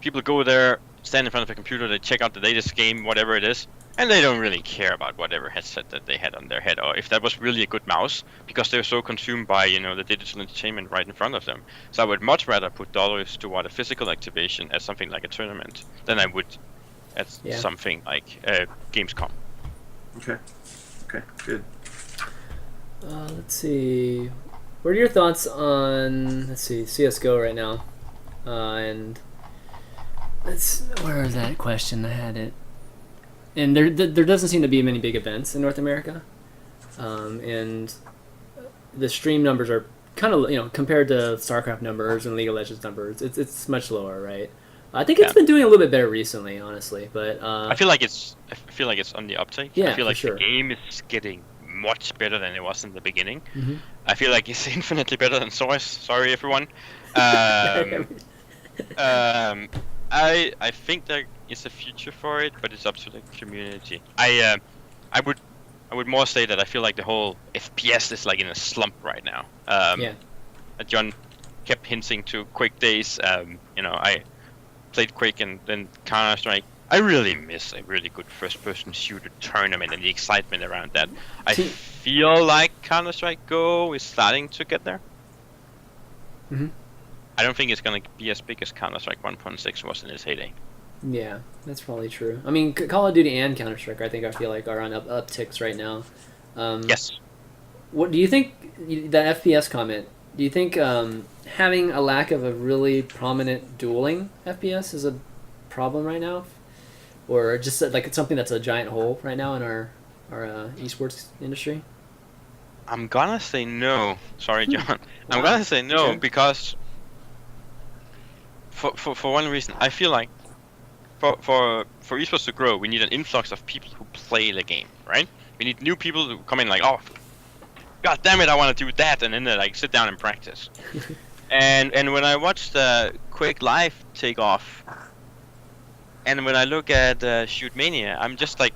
people go there, stand in front of a computer, they check out the latest game, whatever it is, and they don't really care about whatever headset that they had on their head, or if that was really a good mouse, because they're so consumed by the digital entertainment right in front of them. So I would much rather put dollars toward a physical activation at something like a tournament than I would at something like Gamescom. Okay, good. Let's see. What are your thoughts on CS:GO right now? And where is that question? I had it. And there doesn't seem to be many big events in North America, and the stream numbers are kind of compared to StarCraft numbers and League of Legends numbers, it's much lower, right? I think it's been doing a little bit better recently, honestly, but I feel like it's on the uptake. Yeah, I feel like the game is getting much better than it was in the beginning. I feel like it's infinitely better than Source. Sorry, everyone. I think there is a future for it, but it's up to the community. I would I would more say that I feel like the whole FPS is like in a slump right now. John kept hinting to Quake days. I played Quake and then CounterStrike. I really miss a really good first-person shooter tournament and the excitement around that. I feel like CounterStrike Go is starting to get there. Mm-hmm. I don't think it's going to be as big as CounterStrike 1.6 was in its heyday. Yeah, that's probably true. I mean, Call of Duty and CounterStrike, I feel like are on upticks right now. Yes. What do you think? That FPS comment. Do you think having a lack of a really prominent dueling FPS is a problem right now, or just like it's something that's a giant hole right now in our esports industry? I'm gonna say no. Sorry, John. I'm gonna say no because for one reason, I feel like for esports to grow, we need an influx of people who play the game, right? We need new people who come in like, oh, god damn it, I want to do that, and then they like sit down and practice. and when I watched Quake Live take off, and when I look at Shootmania, I'm just like,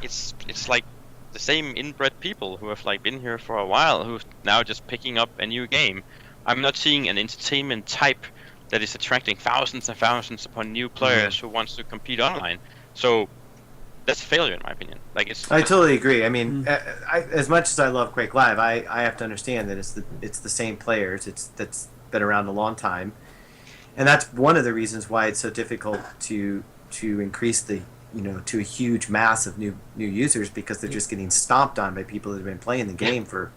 it's like the same inbred people who have like been here for a while, who's now just picking up a new game. I'm not seeing an entertainment type that is attracting thousands and thousands upon new players who wants to compete online. So that's a failure in my opinion. Like I totally agree. I mean, as much as I love Quake Live, I have to understand that it's the same players. That's been around a long time, and that's one of the reasons why it's so difficult to increase the to a huge mass of new users, because they're just getting stomped on by people that have been playing the game for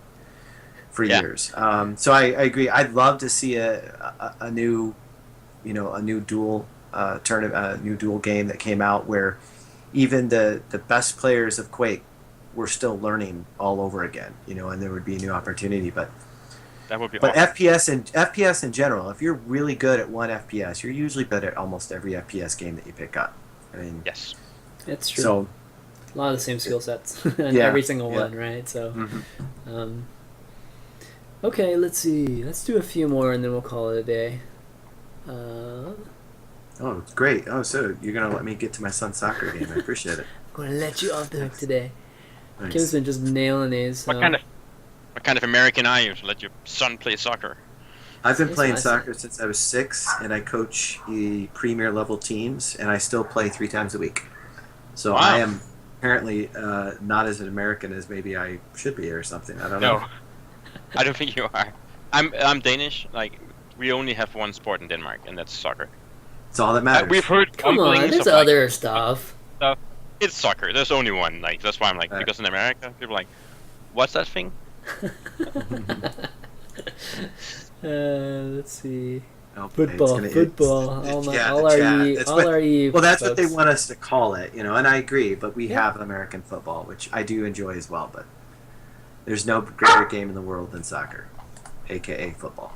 years. So I agree. I'd love to see a new duel new duel game that came out where even the best players of Quake were still learning all over again, and there would be a new opportunity. But that would be but awesome. FPS in general, if you're really good at one FPS, you're usually good at almost every FPS game that you pick up. I mean, yes, it's true. So a lot of the same skill sets in every single one, right? So, okay, let's see. Let's do a few more and then we'll call it a day. Oh, great. Oh, so you're going to let me get to my son's soccer game. I appreciate it. I'm going to let you off the hook today. Nice. Kim's been just nailing these. What kind of American are you to let your son play soccer? I've been playing soccer since I was 6, and I coach the premier level teams, and I still play 3 times a week. So I am apparently not as an American as maybe I should be or something. I don't know. I don't think you are. I'm Danish. Like, we only have one sport in Denmark, and that's soccer. It's all that matters. We've heard Come on, there's other stuff. It's soccer. There's only one. Like, that's why I'm like, because in America, people are like, what's that thing? Let's see. Okay, Football. All our Well, that's what they want us to call it, and I agree. But we have American football, which I do enjoy as well. But there's no greater game in the world than soccer, aka football.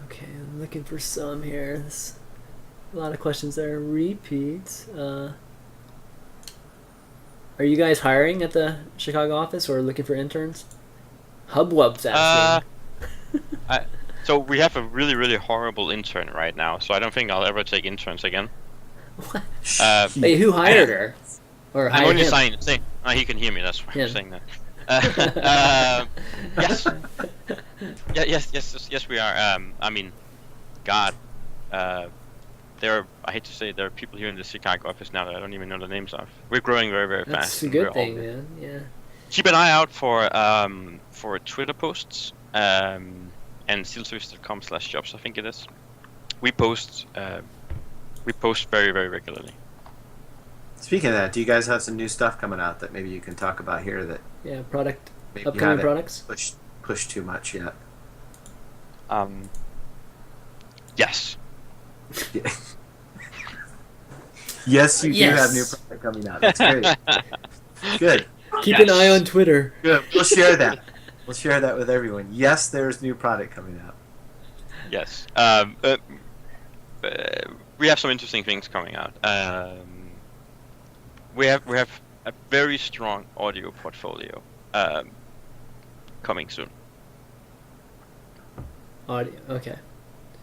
Okay, I'm looking for some here. There's a lot of questions there. Repeats. Are you guys hiring at the Chicago office or looking for interns? Hubwub's asking. So we have a really, really horrible intern right now, so I don't think I'll ever take interns again. What? Hey, who hired her? Or I'm hired only him? saying. He can hear me. That's why I'm saying that. Yes. Yes, we are. I mean, God, I hate to say it, there are people here in the Chicago office now that I don't even know the names of. We're growing very, very fast. That's a good thing, man. Yeah. Keep an eye out for Twitter posts. And SteelSeries.com/jobs, I think it is. We post very, very regularly. Speaking of that, do you guys have some new stuff coming out that maybe you can talk about here that upcoming products? Push too much yet? Yes. Yes, you do have new product coming out. That's great. Good. Keep an eye on Twitter. Good. We'll share that. We'll share that with everyone. Yes, there's new product coming out. Yes. We have some interesting things coming out. We have a very strong audio portfolio coming soon. Audio. Okay.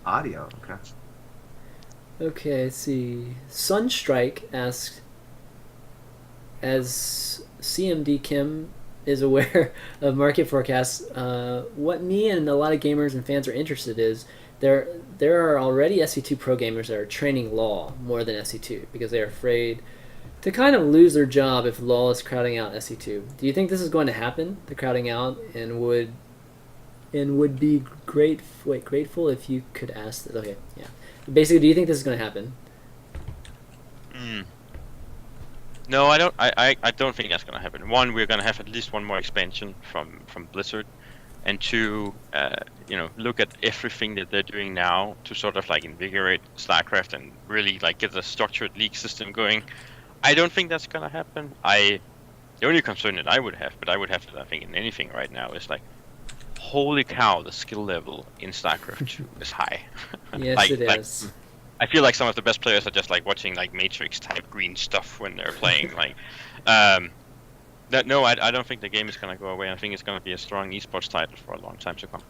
Audio. Okay. Okay. Let's see. Sunstrike asks, as CMD Kim is aware of market forecasts. What me and a lot of gamers and fans are interested is there are already SC2 pro gamers that are training LoL more than SC2 because they're afraid to kind of lose their job if LoL is crowding out SC2. Do you think this is going to happen, the crowding out, and would be grateful if you could ask this? Okay, yeah. Basically, do you think this is going to happen? No, I don't. I don't think that's going to happen. One, we're going to have at least one more expansion from Blizzard, and two, look at everything that they're doing now to sort of like invigorate StarCraft and really like get the structured league system going. I don't think that's going to happen. The only concern that I would have, but I would have I think in anything right now, is like, holy cow, the skill level in StarCraft 2 is high. Yes, it is. I feel like some of the best players are just like watching like Matrix type green stuff when they're playing. No, I don't think the game is gonna go away. I think it's gonna be a strong esports title for a long time to come.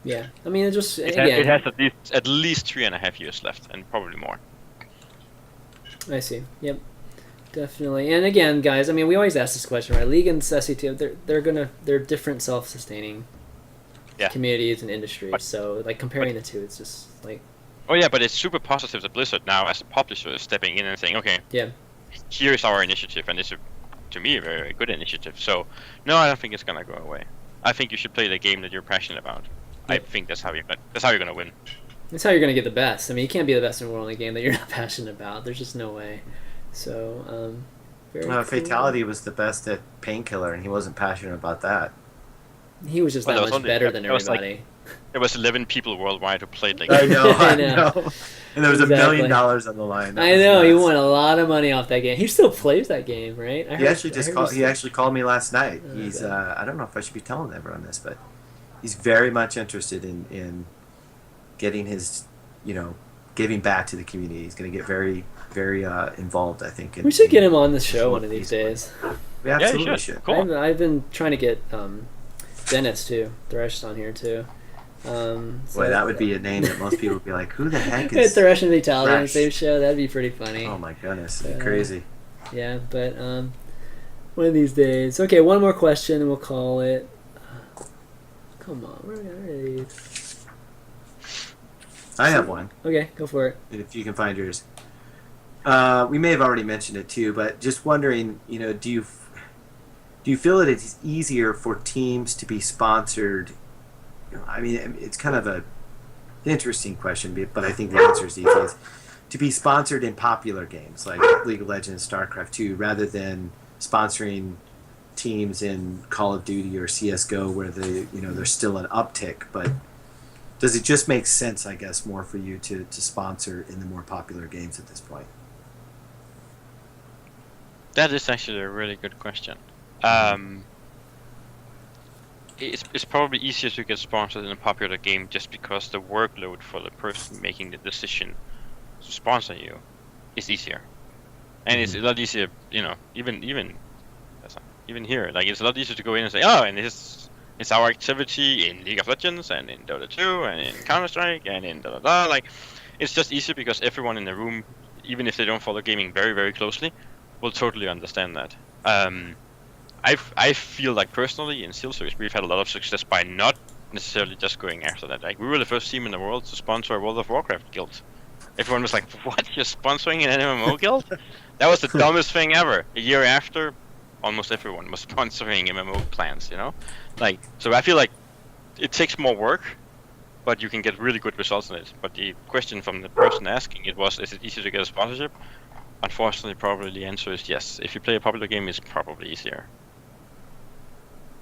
Yeah, I mean, it has at least 3.5 years left, and probably more. I see. Yep, definitely. And again, guys, I mean, we always ask this question, right? League and SC2, they're different self-sustaining communities and industries. So like comparing the two, it's just like. Oh yeah, but it's super positive that Blizzard now, as a publisher, is stepping in and saying, okay, here's our initiative, and it's, to me, a very, very good initiative. So, no, I don't think it's gonna go away. I think you should play the game that you're passionate about. I think that's how you're gonna win. That's how you're gonna get the best. I mean, you can't be the best in the world in a game that you're not passionate about. There's just no way. So, cool. Fatality was the best at Painkiller, and he wasn't passionate about that. He was just that much better than everybody. There was 11 people worldwide who played like I know. And there was $1 million on the line. I know, he won a lot of money off that game. He still plays that game, right? He actually called me last night. He's I don't know if I should be telling everyone this, but he's very much interested in getting his, giving back to the community. He's going to get very, very involved, I think. We should get him on the show one of these days. We absolutely should. Cool. I've been trying to get Dennis too, Thresh on here too. Boy, that would be a name that most people would be like, who the heck is Thresh and Fatality on the same show? That'd be pretty funny. Oh my goodness, crazy. Yeah, but one of these days. Okay, one more question and we'll call it. Come on, where are these? I have one. Okay, go for it. If you can find yours. We may have already mentioned it too, but just wondering, do you feel that it's easier for teams to be sponsored? I mean, it's kind of an interesting question, but I think the answer is easy. Is to be sponsored in popular games like League of Legends, StarCraft 2, rather than sponsoring teams in Call of Duty or CS:GO, where there's still an uptick. But does it just make sense, I guess, more for you to sponsor in the more popular games at this point? That is actually a really good question. It's probably easier to get sponsored in a popular game just because the workload for the person making the decision to sponsor you is easier, and it's a lot easier. Even here, like it's a lot easier to go in and say, oh, and it's our activity in League of Legends and in Dota 2 and in CounterStrike and in da da da. Like, it's just easier because everyone in the room, even if they don't follow gaming very, very closely, will totally understand that. I feel like personally in SteelSeries we've had a lot of success by not necessarily just going after that. Like, we were the first team in the world to sponsor a World of Warcraft guild. Everyone was like, "What? You're sponsoring an MMO guild?" That was the dumbest thing ever. A year after, almost everyone was sponsoring MMO plans. Like, so I feel like it takes more work, but you can get really good results in it. But the question from the person asking it was, is it easier to get a sponsorship? Unfortunately, probably the answer is yes. If you play a popular game, it's probably easier.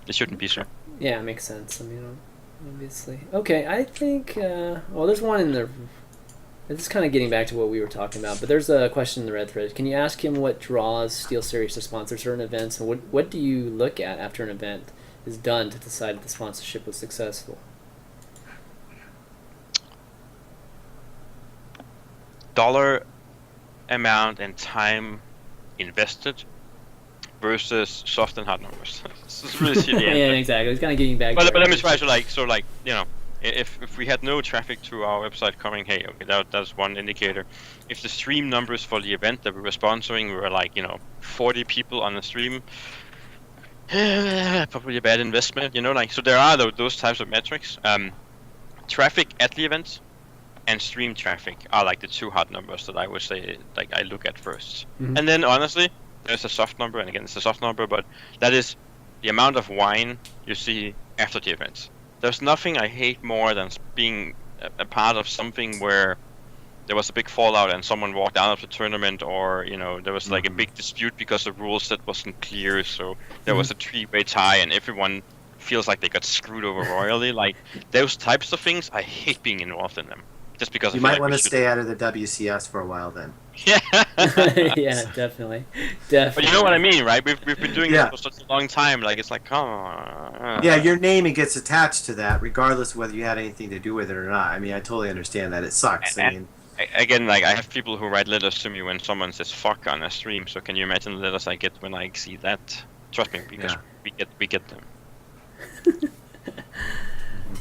It shouldn't be so. Yeah, it makes sense. I mean, obviously. Okay, I think. There's one in the. This is kind of getting back to what we were talking about, but there's a question in the red thread. Can you ask him what draws SteelSeries to sponsor certain events, and what do you look at after an event is done to decide if the sponsorship was successful? Dollar amount and time invested versus soft and hard numbers. This is really silly. Yeah, exactly. It's kind of getting back. But let me try to if we had no traffic to our website coming, hey, okay, that's one indicator. If the stream numbers for the event that we were sponsoring were like 40 people on the stream, probably a bad investment, so there are those types of metrics. Traffic at the event and stream traffic are like the two hard numbers that I would say like I look at first. And then honestly, there's a soft number, and again it's a soft number, but that is the amount of wine you see after the event. There's nothing I hate more than being a part of something where there was a big fallout and someone walked out of the tournament, or there was like a big dispute because the rule set wasn't clear, so there was a three-way tie and everyone feels like they got screwed over royally. Like those types of things, I hate being involved in them. Just because you might want to stay out of the WCS for a while then. Yeah. Yeah, definitely. But you know what I mean, right? We've been doing this for such a long time. Like it's like, come on. Yeah, your name gets attached to that, regardless of whether you had anything to do with it or not. I mean, I totally understand that. It sucks. Again, like I have people who write letters to me when someone says "fuck" on a stream. So can you imagine the letters I get when I see that? Trust me, because we get them.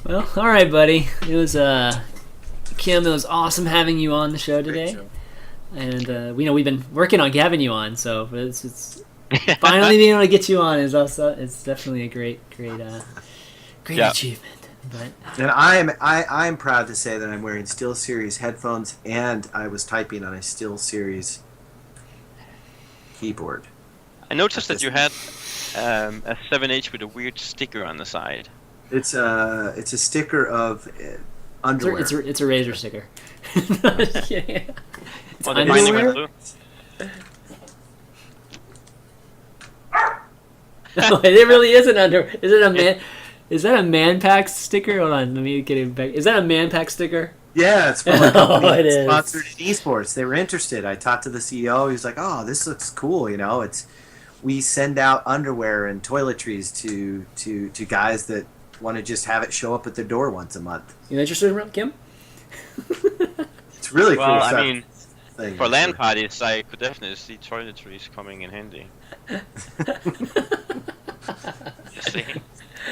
Well, all right, buddy. It was Kim. It was awesome having you on the show today. And we know we've been working on having you on, so it's finally being able to get you on is also it's definitely a great achievement. But and I'm proud to say that I'm wearing SteelSeries headphones, and I was typing on a SteelSeries keyboard. I noticed that you had a 7H with a weird sticker on the side. It's a sticker of underwear. It's a razor sticker. It's underwear. No, it really is an underwear. Is it a man? Is that a Man Pack sticker? Hold on, let me get it back. Is that a Man Pack sticker? Yeah, it's from a company it is. sponsored in eSports. They were interested. I talked to the CEO. He was like, "Oh, this looks cool. We send out underwear and toiletries to guys that want to just have it show up at their door once a month." You interested, Kim? It's really cool. Well, I mean, for LAN parties, I could definitely see toiletries coming in handy. Just saying.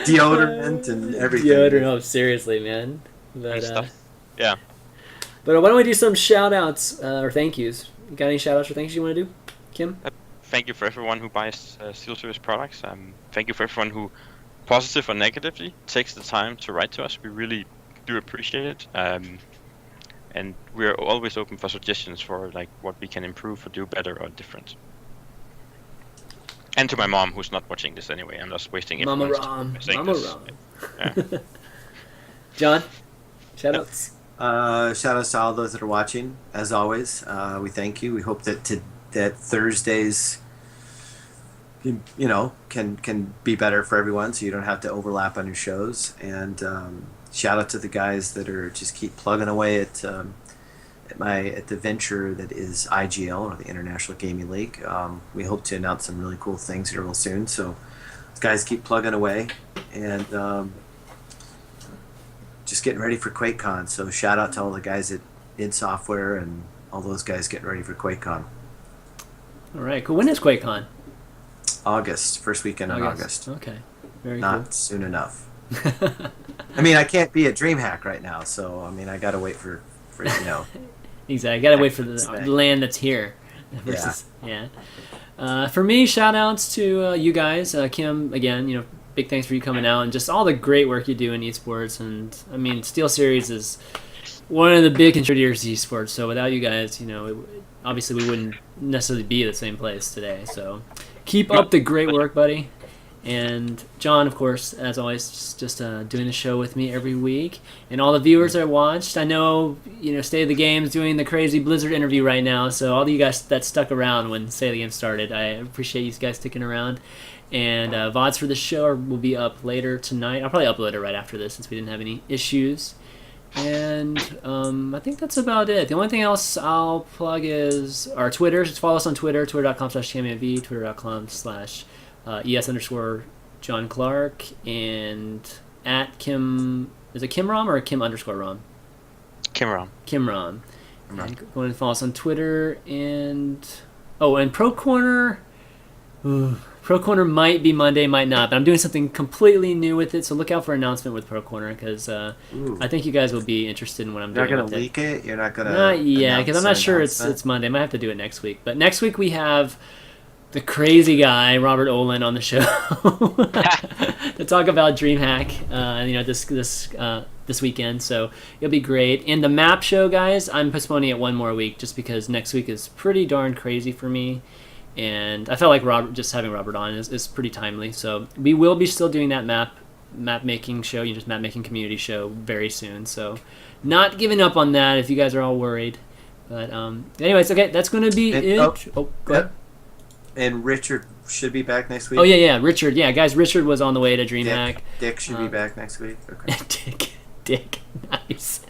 Deodorant and everything. Deodorant, oh, seriously, man. But, stuff. Yeah. But why don't we do some shout-outs or thank yous? You got any shout-outs or thank yous you want to do, Kim? Thank you for everyone who buys SteelSeries products. Thank you for everyone who, positive or negatively, takes the time to write to us. We really do appreciate it. And we're always open for suggestions for like what we can improve or do better or different. And to my mom, who's not watching this anyway, I'm just wasting Mama Rom. Yeah. John, shoutouts. Shoutouts to all those that are watching. As always, we thank you. We hope that Thursdays, can be better for everyone, so you don't have to overlap on your shows. And shout out to the guys that are just keep plugging away at the venture that is IGL, or the International Gaming League. We hope to announce some really cool things here real soon. So, guys, keep plugging away, and just getting ready for QuakeCon. So, shout out to all the guys at id Software and all those guys getting ready for QuakeCon. All right, cool. When is QuakeCon? August, first weekend in August. Okay, very Not cool. soon enough. I mean, I can't be at DreamHack right now, so I mean, I gotta wait for Exactly. Gotta wait for the land that's here. Versus, for me, shout outs to you guys. Kim, again, big thanks for you coming out and just all the great work you do in esports. And I mean, SteelSeries is one of the big contributors to esports. So without you guys, obviously we wouldn't necessarily be at the same place today. So keep up the great work, buddy. And John, of course, as always, just doing the show with me every week. And all the viewers that watched, I know, State of the Game's doing the crazy Blizzard interview right now. So all of you guys that stuck around when State of the Game started, I appreciate you guys sticking around. And VODs for the show will be up later tonight. I'll probably upload it right after this since we didn't have any issues. And I think that's about it. The only thing else I'll plug is our Twitter. Just follow us on Twitter, twitter.com/ChampionV, twitter.com/ES_John Clark, and at Kim. Is it Kim Rom or Kim _Rom? Kim Rom. Kim Rom. And go and follow us on Twitter. And Pro Corner. Pro Corner might be Monday, might not, but I'm doing something completely new with it, so look out for an announcement with Pro Corner, because I think you guys will be interested in what I'm doing. You're not going to leak it? You're not going to... Not yet, because I'm not sure it's Monday. I might have to do it next week. But next week we have the crazy guy, Robert Olin, on the show to talk about DreamHack, this weekend, so it'll be great. And the map show, guys, I'm postponing it one more week just because next week is pretty darn crazy for me, and I felt like having Robert on is pretty timely. So we will be still doing that map making show, map making community show very soon. So not giving up on that if you guys are all worried. But anyways, okay, that's going to be it. Go ahead. And Richard should be back next week. Oh yeah, Richard. Yeah, guys, Richard was on the way to DreamHack. Dick should be back next week. Okay. Dick, nice.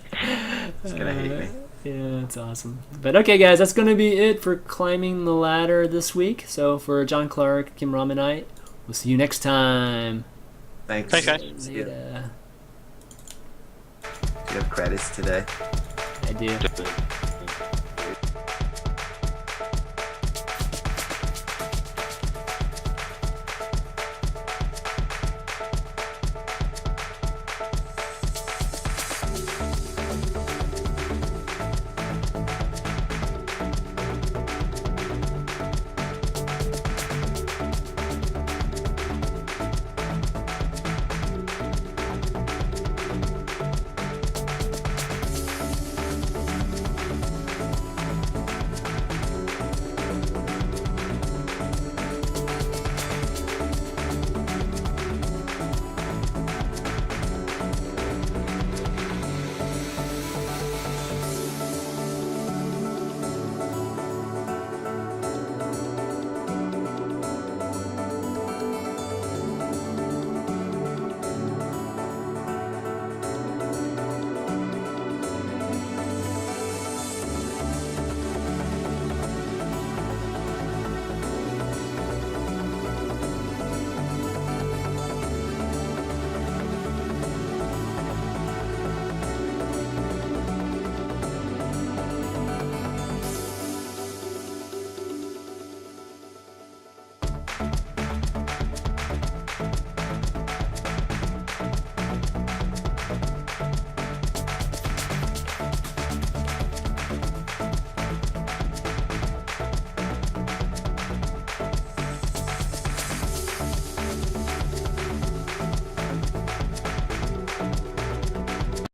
He's gonna hate me. Yeah, that's awesome. But okay, guys, that's gonna be it for climbing the ladder this week. So for John Clark, Kim Rom, and I, we'll see you next time. Thanks guys. Later. Do you have credits today? I do.